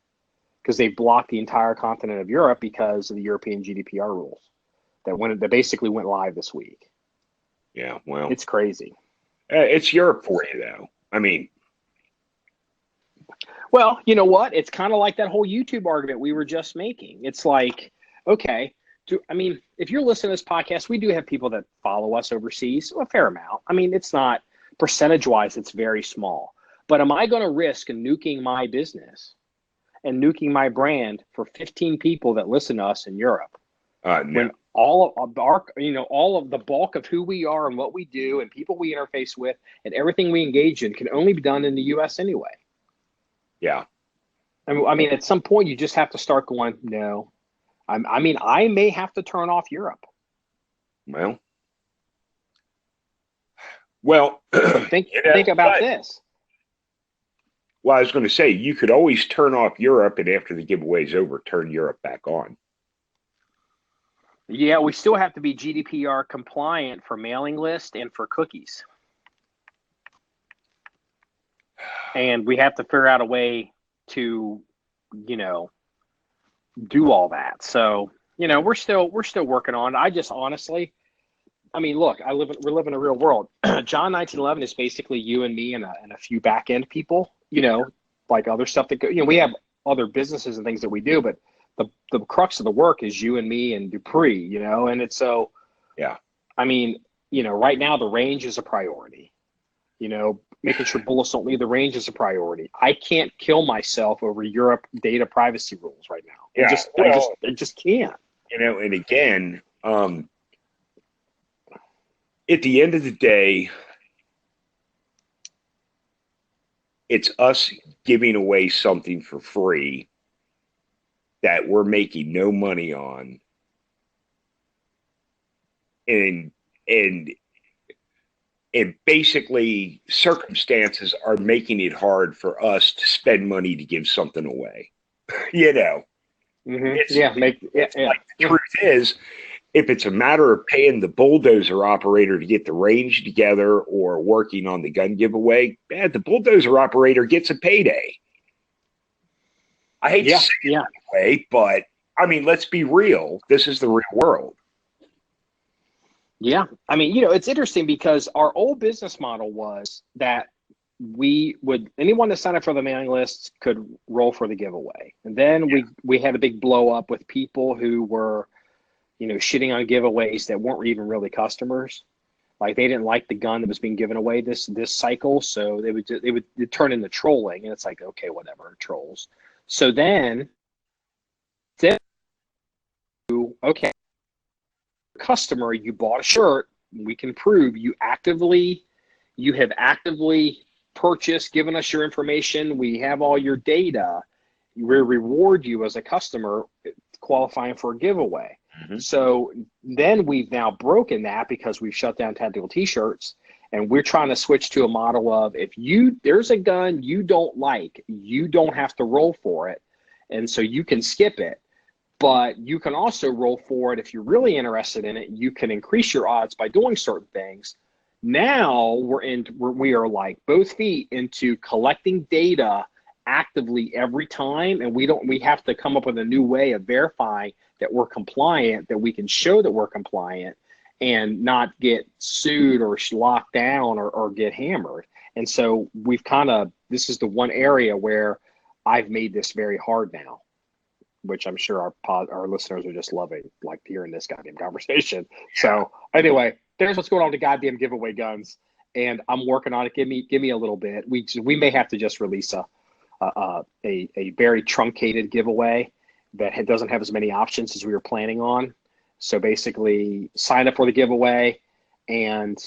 because they blocked the entire continent of Europe because of the European GDPR rules that basically went live this week. Yeah, well, it's crazy. It's Europe for you, though. I mean, well, you know what? It's kind of like that whole YouTube argument we were just making. It's like, okay, if you're listening to this podcast, we do have people that follow us overseas, a fair amount. I mean, it's not percentage-wise, it's very small. But am I going to risk nuking my business and nuking my brand for 15 people that listen to us in Europe? No. When all of our, all of the bulk of who we are and what we do and people we interface with and everything we engage in can only be done in the U.S. anyway. Yeah. I mean, at some point you just have to start going, no. I may have to turn off Europe. Well, think about this. Well, I was going to say, you could always turn off Europe, and after the giveaway's over, turn Europe back on. Yeah, we still have to be GDPR compliant for mailing list and for cookies. And we have to figure out a way to, do all that. So, we're still working on it. I just honestly, look, we're living in a real world. John 1911 is basically you and me and a few back end people, like other stuff that we have other businesses and things that we do, but the crux of the work is you and me and Dupree, and it's so, yeah. Right now the range is a priority, making sure bullets don't leave the range is a priority. I can't kill myself over Europe data privacy rules right now. Yeah, I just can't. And again, at the end of the day, it's us giving away something for free that we're making no money on. And basically circumstances are making it hard for us to spend money to give something away. Mm-hmm. The truth is, if it's a matter of paying the bulldozer operator to get the range together or working on the gun giveaway, the bulldozer operator gets a payday. I hate to say it that way, but let's be real. This is the real world. Yeah. It's interesting because our old business model was that anyone that signed up for the mailing lists could roll for the giveaway. And then we had a big blow up with people who were, shitting on giveaways that weren't even really customers. Like, they didn't like the gun that was being given away this cycle. So they would turn into trolling, and it's like, okay, whatever, trolls. So then okay, customer, you bought a shirt, we can prove you have actively purchased, given us your information, we have all your data, we reward you as a customer qualifying for a giveaway. Mhm. So then we've now broken that because we've shut down tactical t-shirts, and we're trying to switch to a model of there's a gun you don't like, you don't have to roll for it. And so you can skip it, but you can also roll for it. If you're really interested in it, you can increase your odds by doing certain things. Now we are like both feet into collecting data actively every time, and we have to come up with a new way of verifying that we're compliant, that we can show that we're compliant and not get sued or locked down or get hammered. And so this is the one area where I've made this very hard now, which I'm sure our listeners are just loving, like hearing this goddamn conversation. So anyway, there's what's going on to goddamn giveaway guns, and I'm working on it. Give me a little bit. We may have to just release a very truncated giveaway that doesn't have as many options as we were planning on. So basically, sign up for the giveaway, and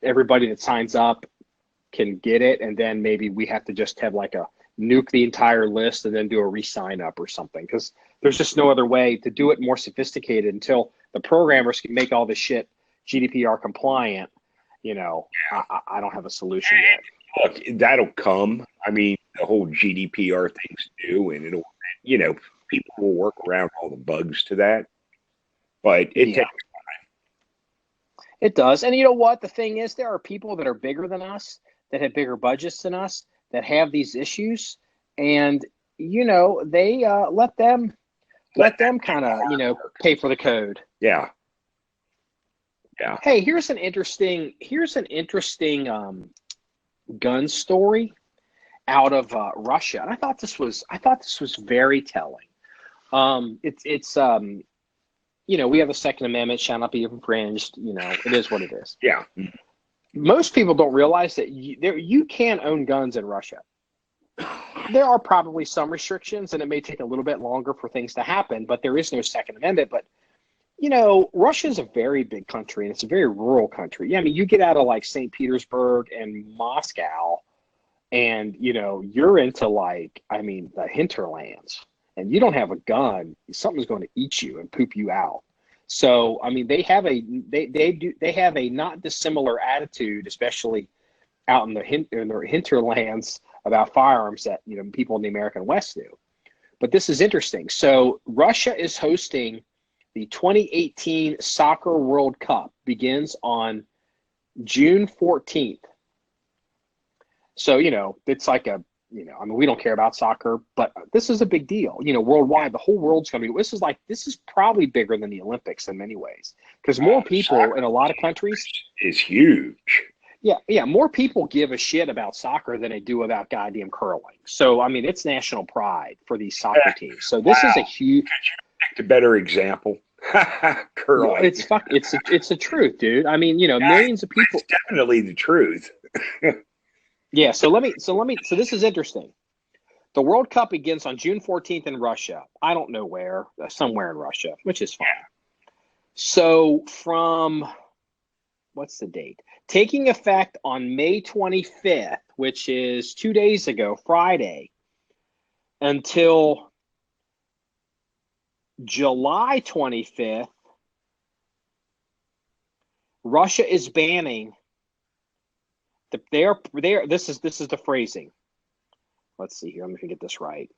everybody that signs up can get it, and then maybe we have to just have like a nuke the entire list and then do a re-sign up or something, because there's just no other way to do it more sophisticated until the programmers can make all this shit GDPR compliant. I don't have a solution yet. Look, that'll come. I mean, the whole GDPR thing's new, and it'll, people will work around all the bugs to that, but it takes time. It does. And you know what? The thing is, there are people that are bigger than us, that have bigger budgets than us, that have these issues, and they let them kind of pay for the code. Yeah. Hey, here's an interesting gun story out of Russia, and I thought this was very telling. It's we have a Second Amendment, shall not be infringed. It is what it is. Yeah. Most people don't realize that you can own guns in Russia. There are probably some restrictions, and it may take a little bit longer for things to happen, but there is no Second Amendment. But, Russia is a very big country, and it's a very rural country. Yeah, I mean, you get out of like St. Petersburg and Moscow, and, you're into the hinterlands, and you don't have a gun, something's going to eat you and poop you out. So, I mean, they have a not dissimilar attitude, especially out in the hinterlands, about firearms that people in the American West do. But this is interesting. So Russia is hosting the 2018 Soccer World Cup. Begins on June 14th. So it's like we don't care about soccer, but this is a big deal. Worldwide, the whole world's going to be. This is probably bigger than the Olympics in many ways, because more people in a lot of countries is huge. Yeah, more people give a shit about soccer than they do about goddamn curling. So, I mean, it's national pride for these soccer teams. So this is a huge. A better example. Curling. It's the truth, dude. I mean, millions of people. It's definitely the truth. Yeah. So this is interesting. The World Cup begins on June 14th in Russia. I don't know where, somewhere in Russia, which is fine. So from, what's the date? Taking effect on May 25th, which is 2 days ago, Friday, until July 25th, Russia is banning this is the phrasing. Let's see here. I'm going to get this right.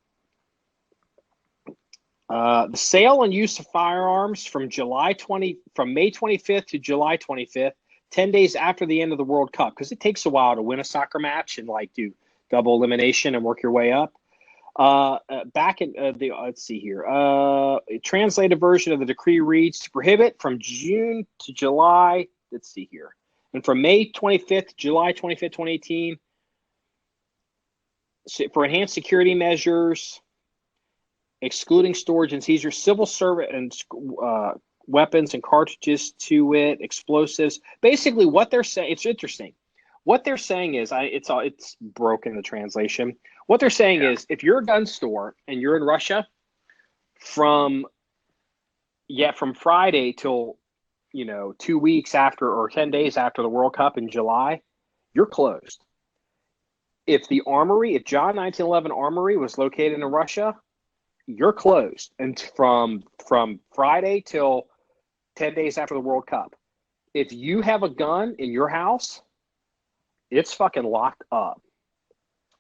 The sale and use of firearms from May 25th to July 25th, 10 days after the end of the World Cup, because it takes a while to win a soccer match and do double elimination and work your way up. Back in let's see here. A translated version of the decree reads to prohibit from June to July. Let's see here. And from May 25th to July 25th, 2018, for enhanced security measures, excluding storage and seizure, civil servant and weapons and cartridges to it, explosives. Basically, what they're saying, it's interesting. What they're saying is, it's broken, the translation. What they're saying is, if you're a gun store and you're in Russia, from Friday till 2 weeks after or 10 days after the World Cup in July, you're closed. If John 1911 Armory was located in Russia, you're closed, and from Friday till 10 days after the World Cup. If you have a gun in your house, it's fucking locked up.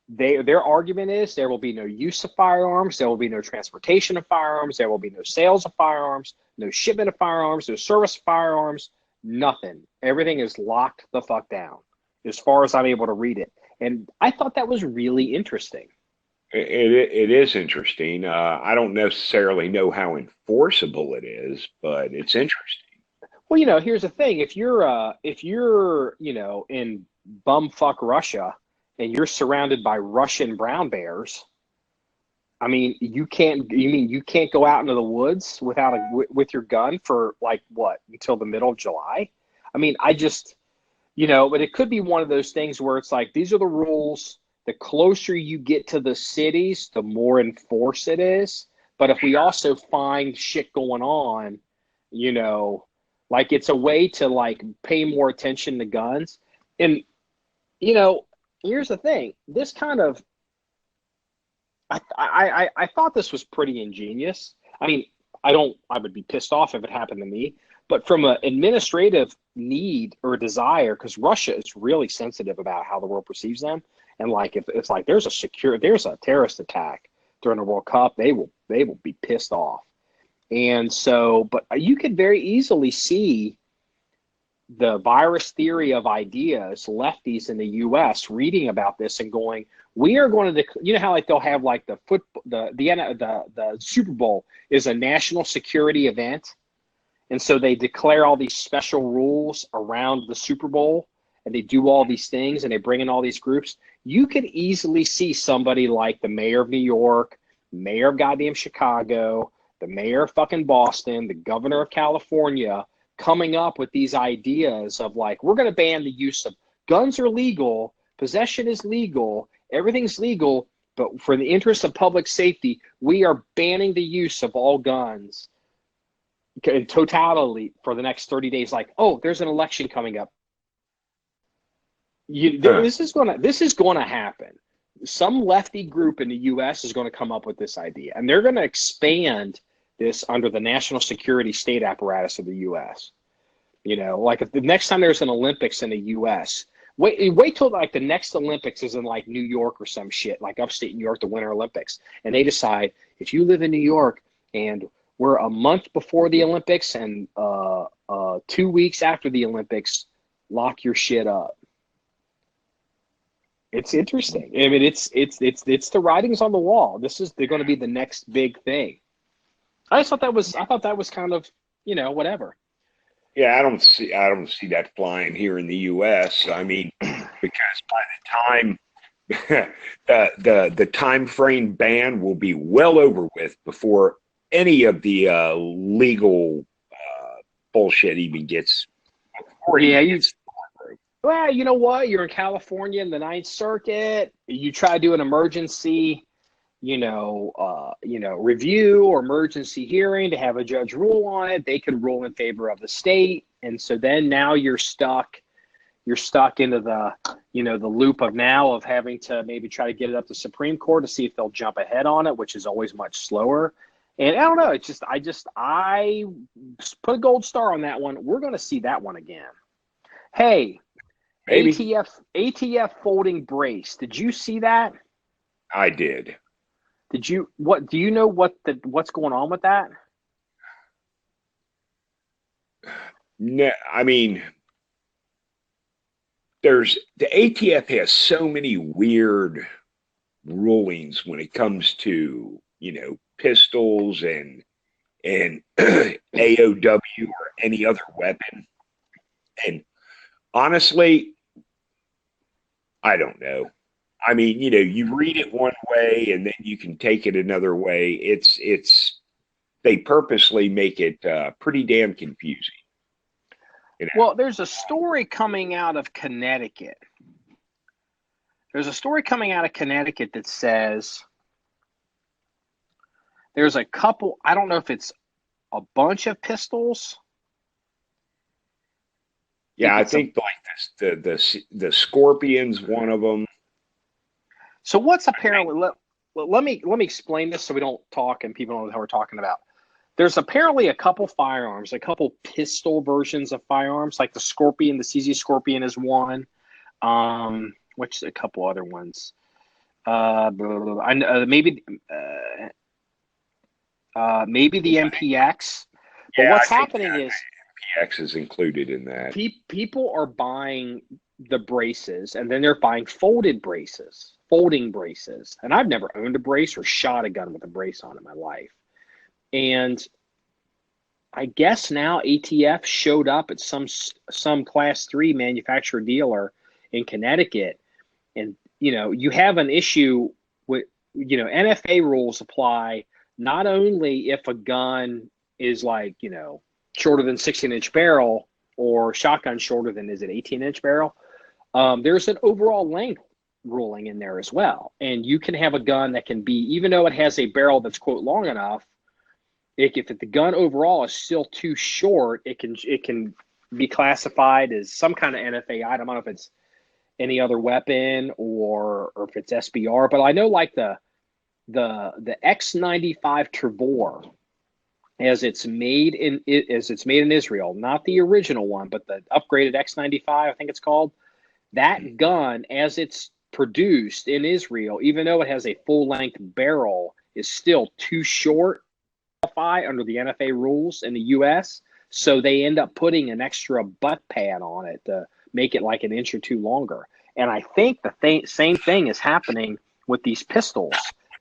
Their argument is there will be no use of firearms, there will be no transportation of firearms, there will be no sales of firearms, no shipment of firearms, no service of firearms, nothing. Everything is locked the fuck down, as far as I'm able to read it. And I thought that was really interesting. It is interesting. I don't necessarily know how enforceable it is, but it's interesting. Well, here's the thing: if you're in bumfuck Russia and you're surrounded by Russian brown bears, I mean, you can't go out into the woods with your gun for like what, until the middle of July? I mean, but it could be one of those things where it's like, these are the rules. The closer you get to the cities, the more enforced it is. But if we also find shit going on, like, it's a way to like pay more attention to guns. And, here's the thing, this kind of, I thought this was pretty ingenious. I mean, I would be pissed off if it happened to me, but from an administrative need or desire, because Russia is really sensitive about how the world perceives them. And like, if it's like there's a terrorist attack during the World Cup, they will be pissed off. And so, but you could very easily see the virus theory of ideas, lefties in the U.S. reading about this and going, we are going to, how like they'll have like the Super Bowl is a national security event. And so they declare all these special rules around the Super Bowl, and they do all these things, and they bring in all these groups. You could easily see somebody like the mayor of New York, mayor of goddamn Chicago, the mayor of fucking Boston, the governor of California, coming up with these ideas of like, we're going to ban the use of guns are legal, possession is legal, everything's legal, but for the interest of public safety, we are banning the use of all guns in totality for the next 30 days. Like, oh, there's an election coming up. This is going to happen. Some lefty group in the U.S. is going to come up with this idea, and they're going to expand this under the national security state apparatus of the U.S. Like if the next time there's an Olympics in the U.S., wait till like the next Olympics is in like New York or some shit, like upstate New York, the Winter Olympics, and they decide, if you live in New York and we're a month before the Olympics and 2 weeks after the Olympics, lock your shit up. It's interesting. I mean, it's the writings on the wall. They're going to be the next big thing. I thought that was kind of, whatever. Yeah, I don't see that flying here in the U.S. I mean, because by the time the time frame ban will be well over with before any of the legal bullshit even gets. Well, you know what? You're in California in the Ninth Circuit. You try to do an emergency, review or emergency hearing to have a judge rule on it. They could rule in favor of the state, and so then now you're stuck. You're stuck into the loop of now of having to maybe try to get it up to Supreme Court to see if they'll jump ahead on it, which is always much slower. And I don't know. It's just I put a gold star on that one. We're going to see that one again. Hey, maybe. ATF folding brace. Did you see that? I did. Did you? What do you know? What's going on with that? No, I mean, the ATF has so many weird rulings when it comes to pistols and AOW or any other weapon. And honestly, I don't know. I mean, you read it one way and then you can take it another way. They purposely make it pretty damn confusing. Well, there's a story coming out of Connecticut. That says there's a couple, I don't know if it's a bunch of pistols. Yeah, I think like the Scorpion's one of them. So what's apparently, let me explain this so we don't talk and people don't know what we're talking about. There's apparently a couple firearms, a couple pistol versions of firearms, like the Scorpion, the CZ Scorpion is one. Which a couple other ones. Maybe the MPX. But Yeah, what's happening is MPX is included in that. people are buying the braces, and then they're buying folding braces. And I've never owned a brace or shot a gun with a brace on in my life. And I guess now ATF showed up at some class 3 manufacturer dealer in Connecticut. And, you have an issue with, NFA rules apply not only if a gun is like, shorter than 16-inch barrel, or shotgun shorter than, is it 18-inch barrel? There's an overall length ruling in there as well. And you can have a gun that can be, even though it has a barrel that's, quote, long enough, if the gun overall is still too short, it can be classified as some kind of NFA item. I don't know if it's any other weapon or if it's SBR, but I know like the X95 Trevor, as it's made in Israel, not the original one, but the upgraded X95, I think it's called. That gun, as it's produced in Israel, even though it has a full-length barrel, is still too short to qualify under the NFA rules in the U.S., so they end up putting an extra butt pad on it to make it like an inch or two longer. And I think the same thing is happening with these pistols.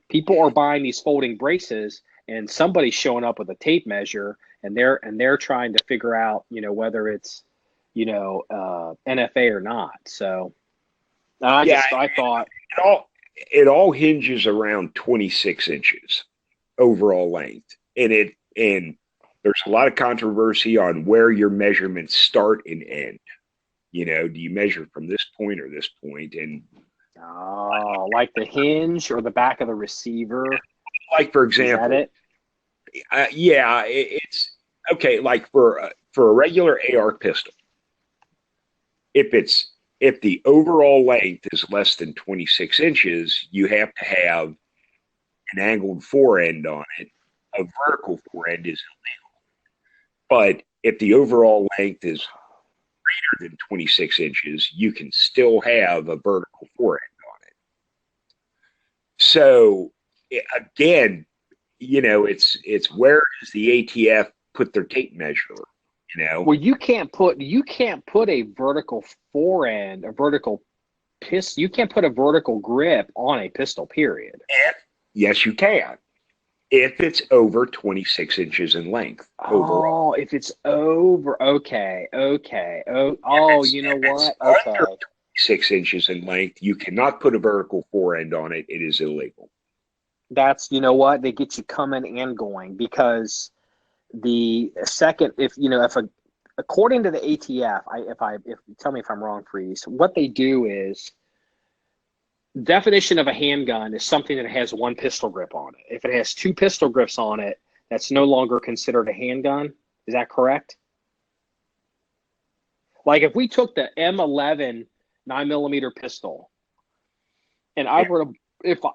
People are buying these folding braces, and somebody's showing up with a tape measure, and they're trying to figure out, whether it's, NFA or not. So I thought it all hinges around 26 inches overall length, and there's a lot of controversy on where your measurements start and end. Do you measure from this point or this point? And like the hinge or the back of the receiver. Like, for example, it's okay. Like for a regular AR pistol, if the overall length is less than 26 inches, you have to have an angled forend on it. A vertical forend is illegal. But if the overall length is greater than 26 inches, you can still have a vertical forend on it. So again, it's where does the ATF put their tape measure? Well, you can't put a vertical forend, a vertical pistol. You can't put a vertical grip on a pistol. Period. Yes, you can. If it's over 26 inches in length overall. Oh, if it's over, okay. You know what? Okay. Under 26 inches in length, you cannot put a vertical forend on it. It is illegal. That's, you know what? They get you coming and going, because the second, according to the ATF, if tell me if I'm wrong, Freeze, what they do is, definition of a handgun is something that has one pistol grip on it. If it has two pistol grips on it, that's no longer considered a handgun. Is that correct? Like if we took the M11 9mm pistol, and I were to,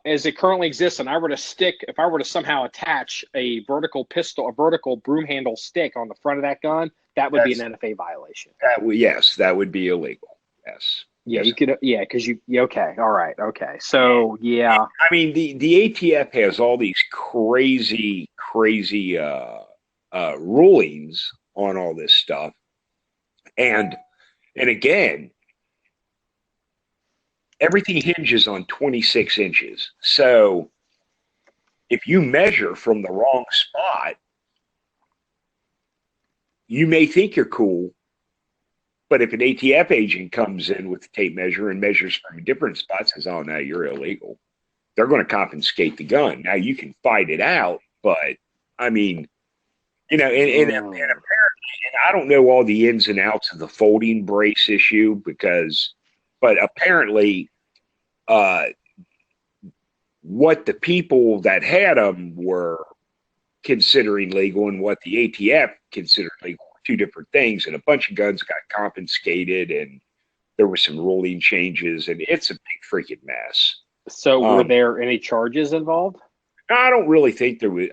as it currently exists, and if I were to somehow attach a vertical pistol, a vertical broom handle stick on the front of that gun, that would be an NFA violation. Yes, that would be illegal. Yes. Yeah, you could. Yeah, because okay, all right, okay. So yeah, I mean the ATF has all these crazy rulings on all this stuff, and again, everything hinges on 26 inches. So if you measure from the wrong spot, you may think you're cool. But if an ATF agent comes in with a tape measure and measures from a different spot, says, "Oh, no, you're illegal," they're going to confiscate the gun. Now, you can fight it out, but I mean, and apparently, and I don't know all the ins and outs of the folding brace issue but apparently, what the people that had them were considering legal and what the ATF considered legal, two different things, and a bunch of guns got confiscated, and there were some ruling changes, and it's a big freaking mess. So were there any charges involved? I don't really think there was.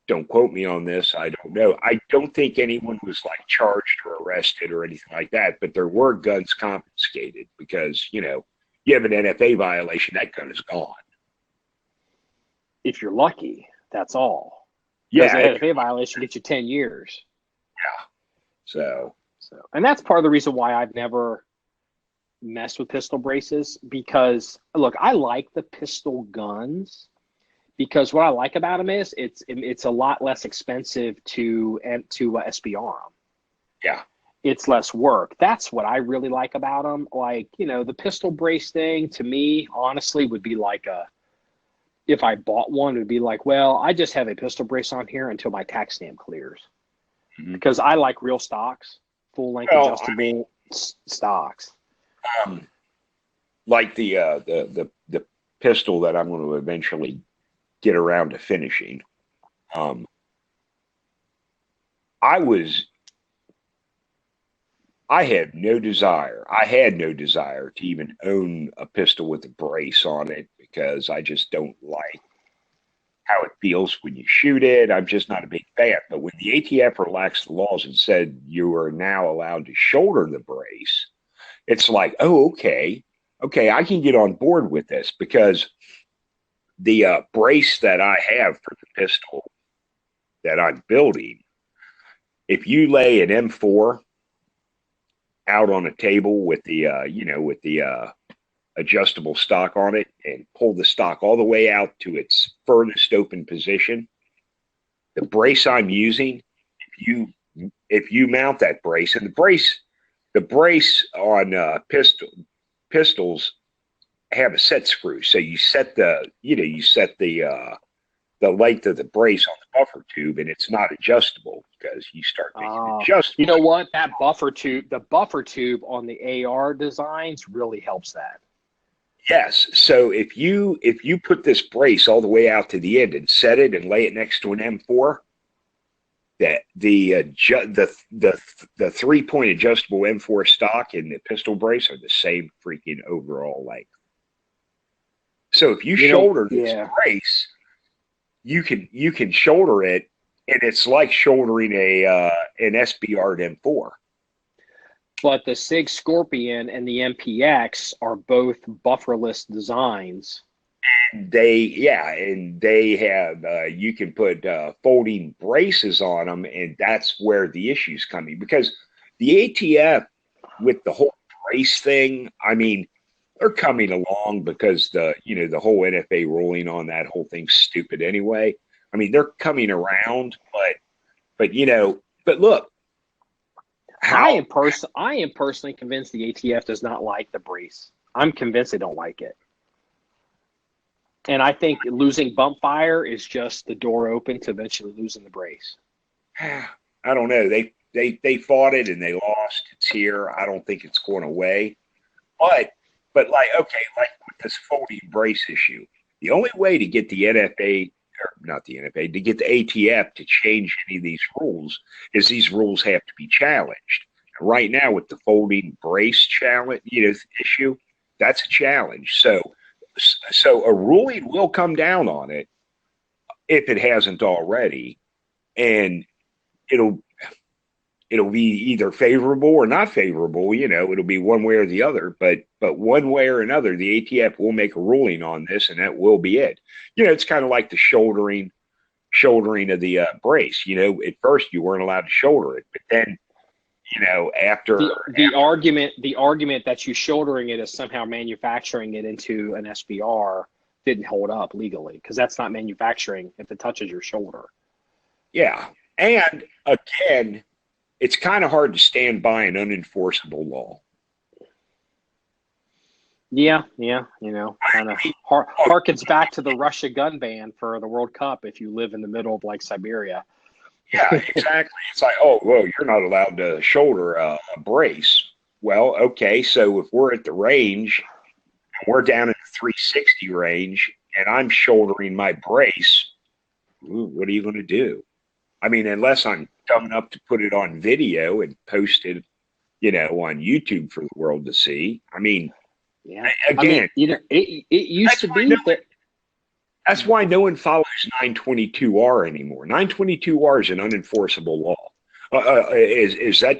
Don't quote me on this. I don't know. I don't think anyone was like charged or arrested or anything like that. But there were guns confiscated because you have an NFA violation, that gun is gone. If you're lucky, that's all. Yeah, an NFA violation gets you 10 years. Yeah. So, and that's part of the reason why I've never messed with pistol braces, because look, I like the pistol guns because what I like about them is it's a lot less expensive to SBR them. Yeah. It's less work. That's what I really like about them. Like, the pistol brace thing to me, honestly, would be like if I bought one, it would be like, well, I just have a pistol brace on here until my tax stamp clears. Mm-hmm. Because I like real stocks, full length adjustable stocks. Like the pistol that I'm going to eventually get around to finishing. I had no desire to even own a pistol with a brace on it because I just don't like how it feels when you shoot it. I'm just not a big fan. But when the ATF relaxed the laws and said you are now allowed to shoulder the brace, it's like, oh, okay, I can get on board with this because the brace that I have for the pistol that I'm building, if you lay an M4 out on a table with the adjustable stock on it and pull the stock all the way out to its furthest open position, the brace I'm using, if you mount that brace, and the brace on pistols have a set screw, so you set the length of the brace on the buffer tube, and it's not adjustable because you start making adjustments. You know what? The buffer tube on the AR designs really helps that. Yes. So if you put this brace all the way out to the end and set it and lay it next to an M4, that the 3-point adjustable M4 stock and the pistol brace are the same freaking overall length. So if you shoulder this brace, you can shoulder it, and it's like shouldering an SBR M4. But the Sig Scorpion and the MPX are both bufferless designs. And they have you can put folding braces on them, and that's where the issue's coming, because the ATF with the whole brace thing, I mean, they're coming along because the whole NFA ruling on that whole thing's stupid anyway. I mean, they're coming around, but look, I am personally convinced the ATF does not like the brace. I'm convinced they don't like it. And I think losing bump fire is just the door open to eventually losing the brace. I don't know. They fought it and they lost. It's here. I don't think it's going away. But like with this folding brace issue, the only way to get the NFA, or not the NFA, to get the ATF to change any of these rules is these rules have to be challenged. And right now with the folding brace challenge, issue, that's a challenge. So a ruling will come down on it if it hasn't already, and it'll be either favorable or not favorable. It'll be one way or the other, but one way or another, the ATF will make a ruling on this, and that will be it. It's kind of like the shouldering of the brace. At first you weren't allowed to shoulder it, but then, after the argument that you shouldering it is somehow manufacturing it into an SBR didn't hold up legally, because that's not manufacturing if it touches your shoulder. Yeah, and again, it's kind of hard to stand by an unenforceable law. Yeah, kind of harkens back to the Russia gun ban for the World Cup if you live in the middle of like Siberia. Yeah, exactly. It's like, oh, well, you're not allowed to shoulder a brace. Well, okay, so if we're at the range, we're down at the 360 range, and I'm shouldering my brace, what are you going to do? I mean, unless I'm dumb enough to put it on video and post it, on YouTube for the world to see. I mean, Yeah. Again, it used to be that. That's why no one follows 922R anymore. 922R is an unenforceable law. Is that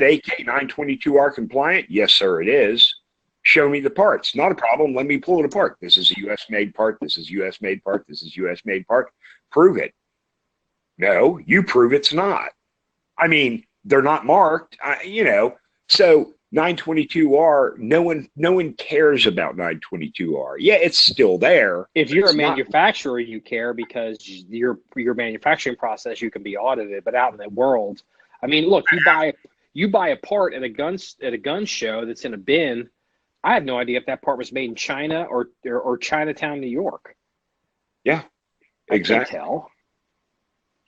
AK 922R compliant? Yes, sir, it is. Show me the parts. Not a problem. Let me pull it apart. This is a U.S. made part. This is U.S. made part. This is U.S. made part. Prove it. No, you prove it's not. I mean, they're not marked. So 922R, no one cares about 922R. Yeah, it's still there. If you're a manufacturer, you care because your manufacturing process, you can be audited. But out in the world, I mean, look, you buy a part at a gun show that's in a bin. I have no idea if that part was made in China or Chinatown, New York. Yeah, exactly. I can't tell.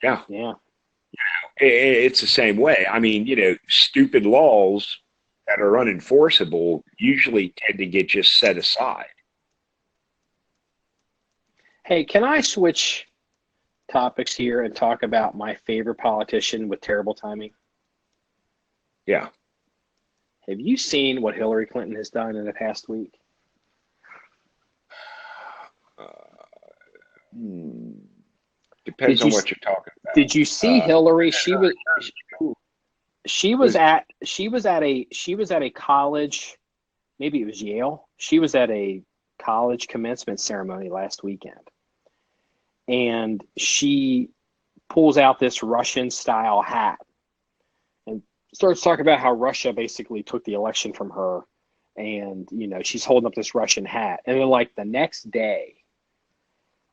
Yeah. Yeah. It's the same way. I mean, stupid laws that are unenforceable usually tend to get just set aside. Hey, can I switch topics here and talk about my favorite politician with terrible timing? Yeah. Have you seen what Hillary Clinton has done in the past week? Depends on what you're talking about. Did you see Hillary? She was at a college, maybe it was Yale. She was at a college commencement ceremony last weekend. And she pulls out this Russian style hat and starts talking about how Russia basically took the election from her. And, she's holding up this Russian hat. And then like the next day,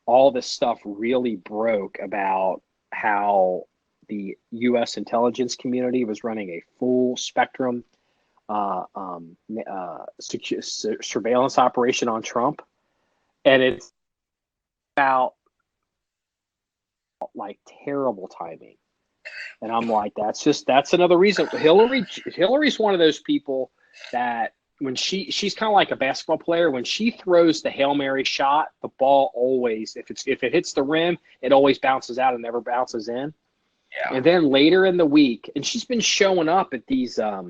all this stuff really broke about how the U.S. intelligence community was running a full spectrum surveillance operation on Trump. And it's about like terrible timing. And I'm like, that's another reason. Hillary's one of those people that when she's kind of like a basketball player. When she throws the Hail Mary shot, the ball always, if it hits the rim, it always bounces out and never bounces in. Yeah. And then later in the week, and she's been showing up at these, at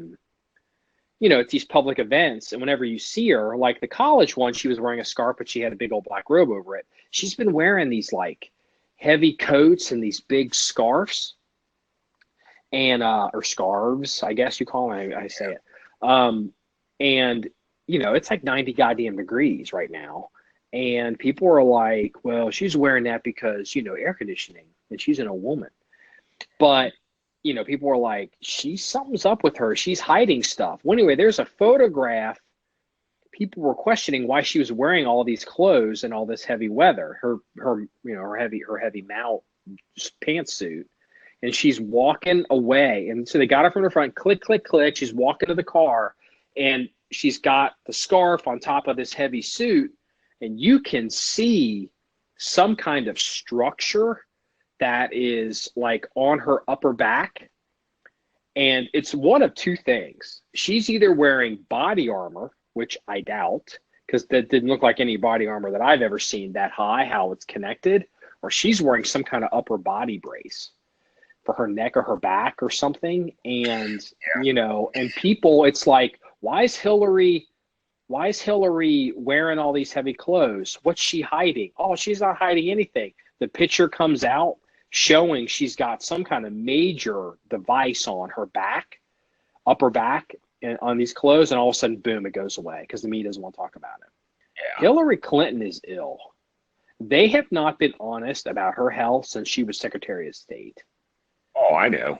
these public events. And whenever you see her, like the college one, she was wearing a scarf, but she had a big old black robe over it. She's been wearing these like heavy coats and these big scarves and, or scarves, I guess you call them, I say it. And, it's like 90 goddamn degrees right now. And people are like, well, she's wearing that because, air conditioning and she's a woman. But, people are like, something's up with her. She's hiding stuff. Well, anyway, there's a photograph. People were questioning why she was wearing all these clothes and all this heavy weather, her heavy mount pantsuit. And she's walking away. And so they got her from the front, click, click, click. She's walking to the car. And she's got the scarf on top of this heavy suit, and you can see some kind of structure that is like on her upper back. And it's one of two things. She's either wearing body armor, which I doubt, because that didn't look like any body armor that I've ever seen that high, how it's connected, or she's wearing some kind of upper body brace for her neck or her back or something. And, and people, it's like, why is Hillary wearing all these heavy clothes? What's she hiding? Oh, she's not hiding anything. The picture comes out showing she's got some kind of major device on her back, upper back, and on these clothes, and all of a sudden, boom, it goes away because the media doesn't want to talk about it. Yeah. Hillary Clinton is ill. They have not been honest about her health since she was Secretary of State. Oh, I know.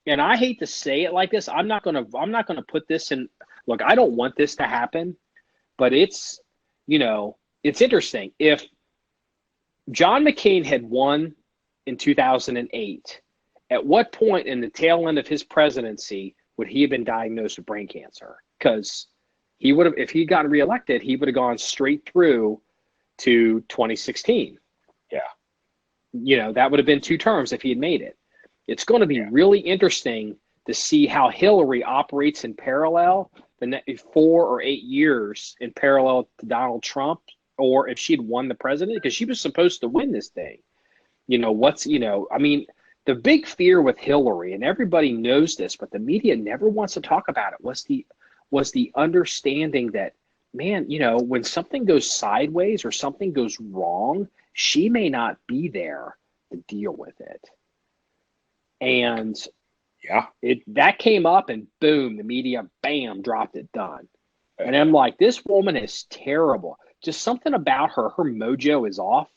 And I hate to say it like this. I'm not gonna put this in. Look, I don't want this to happen, but it's interesting. If John McCain had won in 2008, at what point in the tail end of his presidency would he have been diagnosed with brain cancer? Because he would have, if he got reelected, he would have gone straight through to 2016. Yeah. That would have been 2 terms if he had made it. It's going to be really interesting to see how Hillary operates in parallel the next 4 or 8 years in parallel to Donald Trump, or if she'd won the president, because she was supposed to win this thing. The big fear with Hillary, and everybody knows this, but the media never wants to talk about it, was was the understanding that, man, you know, when something goes sideways or something goes wrong, she may not be there to deal with it. And Yeah. that came up and boom, the media, bam, dropped it, done. And I'm like, this woman is terrible. Just something about her mojo is off.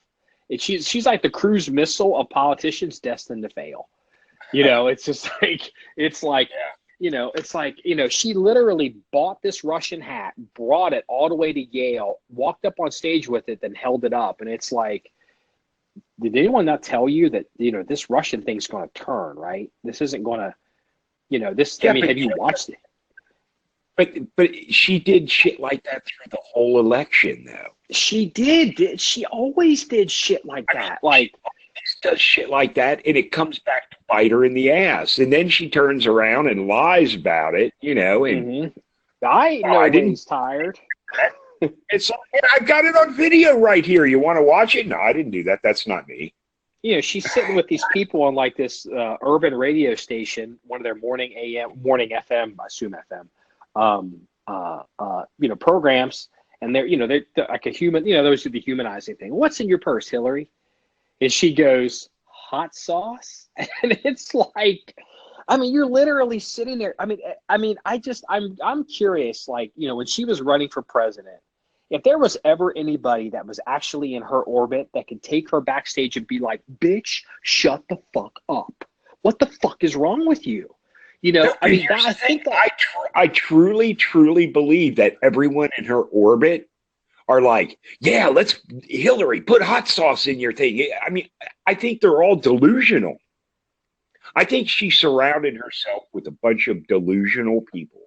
She's like the cruise missile of politicians destined to fail. You know, it's just like, you know, it's like, you know, she literally bought this Russian hat, brought it all the way to Yale, walked up on stage with it, then held it up. And it's like, did anyone not tell you that, you know, this Russian thing's going to turn, right? This isn't going to, you know, this, I mean, have you watched it? But she did shit like that through the whole election, though. She did. She always did shit like that. Like, does shit like that, and it comes back to bite her in the ass. And then she turns around and lies about it, you know. And I ain't nobody's tired. It's I've got it on video right here. You want to watch it? No, I didn't do that. That's not me. You know, she's sitting with these people on like this urban radio station, one of their morning FM, I assume FM, you know, programs, and they're, you know, they're like a human, you know, those are the humanizing thing. What's in your purse, Hillary? And she goes, hot sauce. And it's like, I mean, you're literally sitting there. I mean, I'm curious, like, you know, when she was running for president, if there was ever anybody that was actually in her orbit that could take her backstage and be like, bitch, shut the fuck up. What the fuck is wrong with you? You know, I mean, I think that I truly, truly believe that everyone in her orbit are like, yeah, let's, Hillary, put hot sauce in your thing. I mean, I think they're all delusional. I think she surrounded herself with a bunch of delusional people.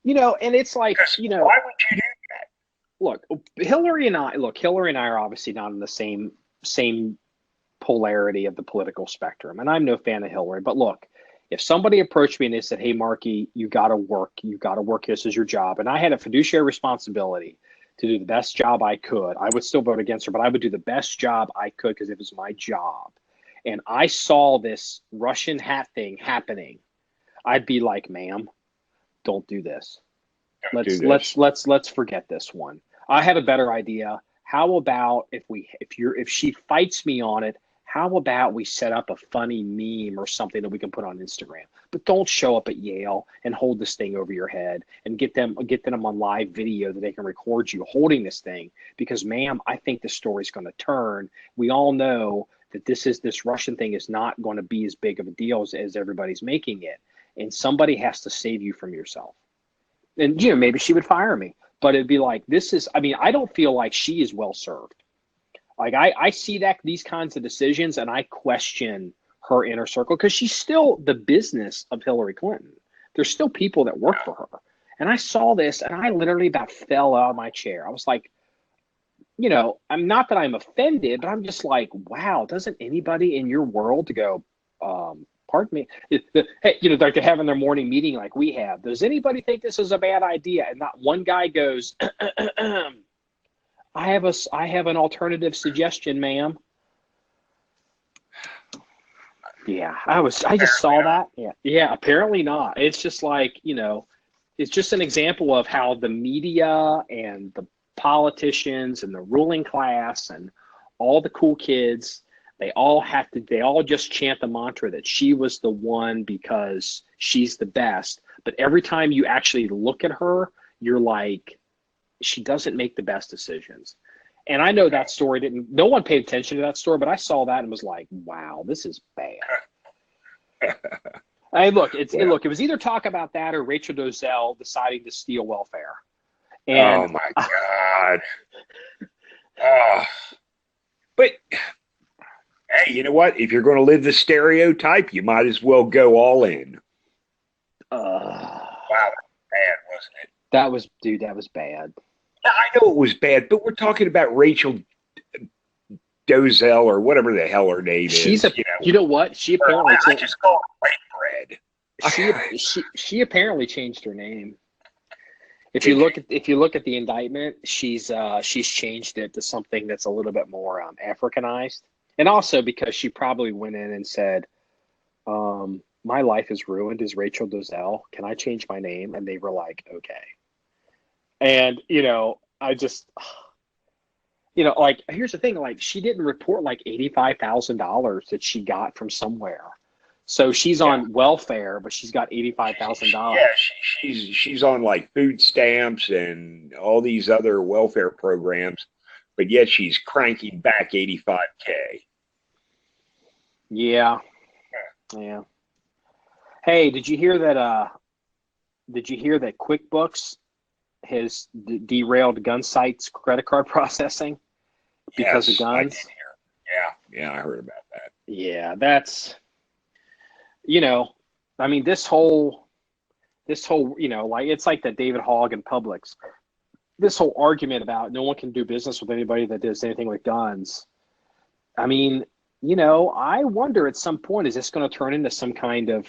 You know, and it's like, you know, why would you do that? Look, Hillary and I are obviously not in the same polarity of the political spectrum. And I'm no fan of Hillary, but look, if somebody approached me and they said, hey, Marky, you got to work. This is your job. And I had a fiduciary responsibility to do the best job I could. I would still vote against her, but I would do the best job I could because it was my job. And I saw this Russian hat thing happening. I'd be like, ma'am, don't do this. Let's forget this one. I have a better idea. How about if she fights me on it, how about we set up a funny meme or something that we can put on Instagram? But don't show up at Yale and hold this thing over your head and get them on live video that they can record you holding this thing. Because, ma'am, I think the story's going to turn. We all know that this Russian thing is not going to be as big of a deal as everybody's making it. And somebody has to save you from yourself. And, you know, maybe she would fire me. But it'd be like, I don't feel like she is well served. Like, I see these kinds of decisions and I question her inner circle because she's still the business of Hillary Clinton. There's still people that work for her. And I saw this and I literally about fell out of my chair. I was like, you know, I'm not that I'm offended, but I'm just like, wow, doesn't anybody in your world go, pardon me, hey, you know, like they're having their morning meeting like we have. Does anybody think this is a bad idea? And not one guy goes, I have an alternative suggestion, ma'am. Yeah, I just saw that. Yeah, apparently not. It's just like, you know, it's just an example of how the media and the politicians and the ruling class and all the cool kids, they all just chant the mantra that she was the one because she's the best. But every time you actually look at her, you're like, she doesn't make the best decisions. And I know that story no one paid attention to that story, but I saw that and was like, wow, this is bad. Hey, look, it was either talk about that or Rachel Dolezal deciding to steal welfare. And, oh my God. But hey, you know what? If you're going to live the stereotype, you might as well go all in. Wow, that was bad, wasn't it? That was bad. I know it was bad, but we're talking about Rachel Dolezal or whatever the hell her name is. You know what? She apparently I just call her white bread. She apparently changed her name. If you look at the indictment, she's changed it to something that's a little bit more Africanized, and also because she probably went in and said, "Well, my life is ruined as Rachel Dolezal. Can I change my name? And they were like, okay. And, I just, like, here's the thing, like, she didn't report like $85,000 that she got from somewhere. So she's on welfare, but she's got $85,000. Yeah, she's on like food stamps and all these other welfare programs, but yet she's cranking back $85K. Yeah. Yeah. Hey, did you hear that Quickbooks has derailed Gunsite's credit card processing because of guns? I did hear. Yeah, I heard about that. Yeah, that's, I mean, this whole, like, it's like that David Hogg and Publix, this whole argument about no one can do business with anybody that does anything with guns. I mean, I wonder at some point, is this going to turn into some kind of,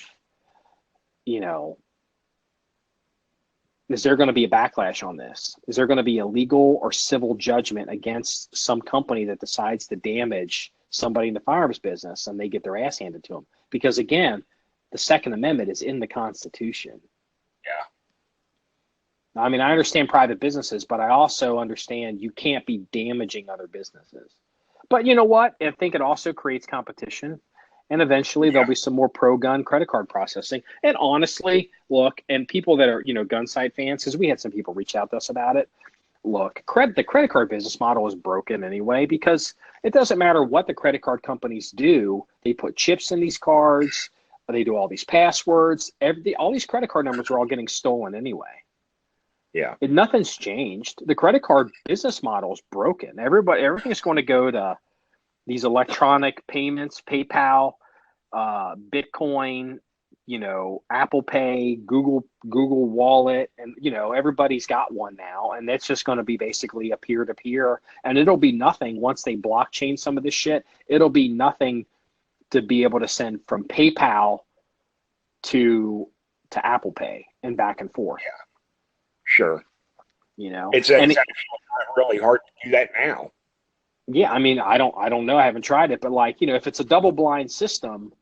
is there going to be a backlash on this? Is there going to be a legal or civil judgment against some company that decides to damage somebody in the firearms business and they get their ass handed to them? Because again, the Second Amendment is in the Constitution. Yeah. I mean, I understand private businesses, but I also understand you can't be damaging other businesses. But you know what? I think it also creates competition. And eventually there'll be some more pro-gun credit card processing. And honestly, look, and people that are, Gunsite fans, because we had some people reach out to us about it. Look, the credit card business model is broken anyway, because it doesn't matter what the credit card companies do. They put chips in these cards. They do all these passwords. All these credit card numbers are all getting stolen anyway. Yeah. And nothing's changed. The credit card business model is broken. Everything's going to go to these electronic payments, PayPal, Bitcoin, Apple Pay, Google Wallet, and everybody's got one now, and that's just going to be basically a peer-to-peer, and it'll be nothing once they blockchain some of this shit. It'll be nothing to be able to send from PayPal to Apple Pay and back and forth. Yeah, sure. It's really hard to do that now. Yeah, I mean, I don't know. I haven't tried it, but like, if it's a double blind system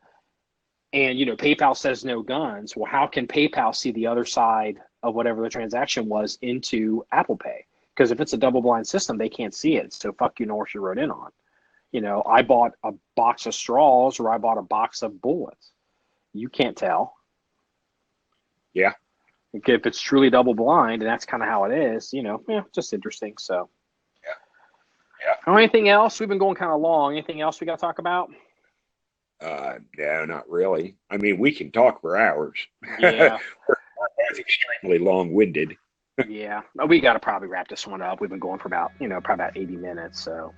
and, PayPal says no guns, well, how can PayPal see the other side of whatever the transaction was into Apple Pay? Because if it's a double blind system, they can't see it. So fuck you know what you wrote in on. I bought a box of straws or I bought a box of bullets. You can't tell. Yeah. If it's truly double blind, and that's kind of how it is, just interesting. So. Yeah. Anything else? We've been going kind of long. Anything else we got to talk about? No, not really. I mean, we can talk for hours. Yeah. We're both extremely long-winded. Yeah. We got to probably wrap this one up. We've been going for about, probably about 80 minutes. So,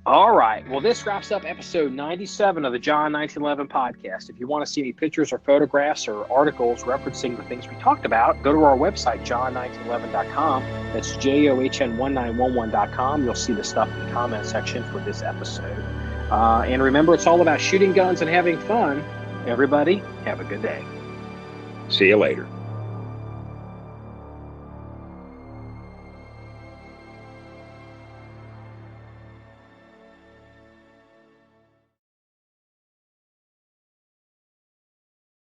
all right. Well, this wraps up episode 97 of the John 1911 podcast. If you want to see any pictures or photographs or articles referencing the things we talked about, go to our website, john1911.com. That's JOHN1911.com. You'll see the stuff in the comment section for this episode. And remember, it's all about shooting guns and having fun. Everybody, have a good day. See you later.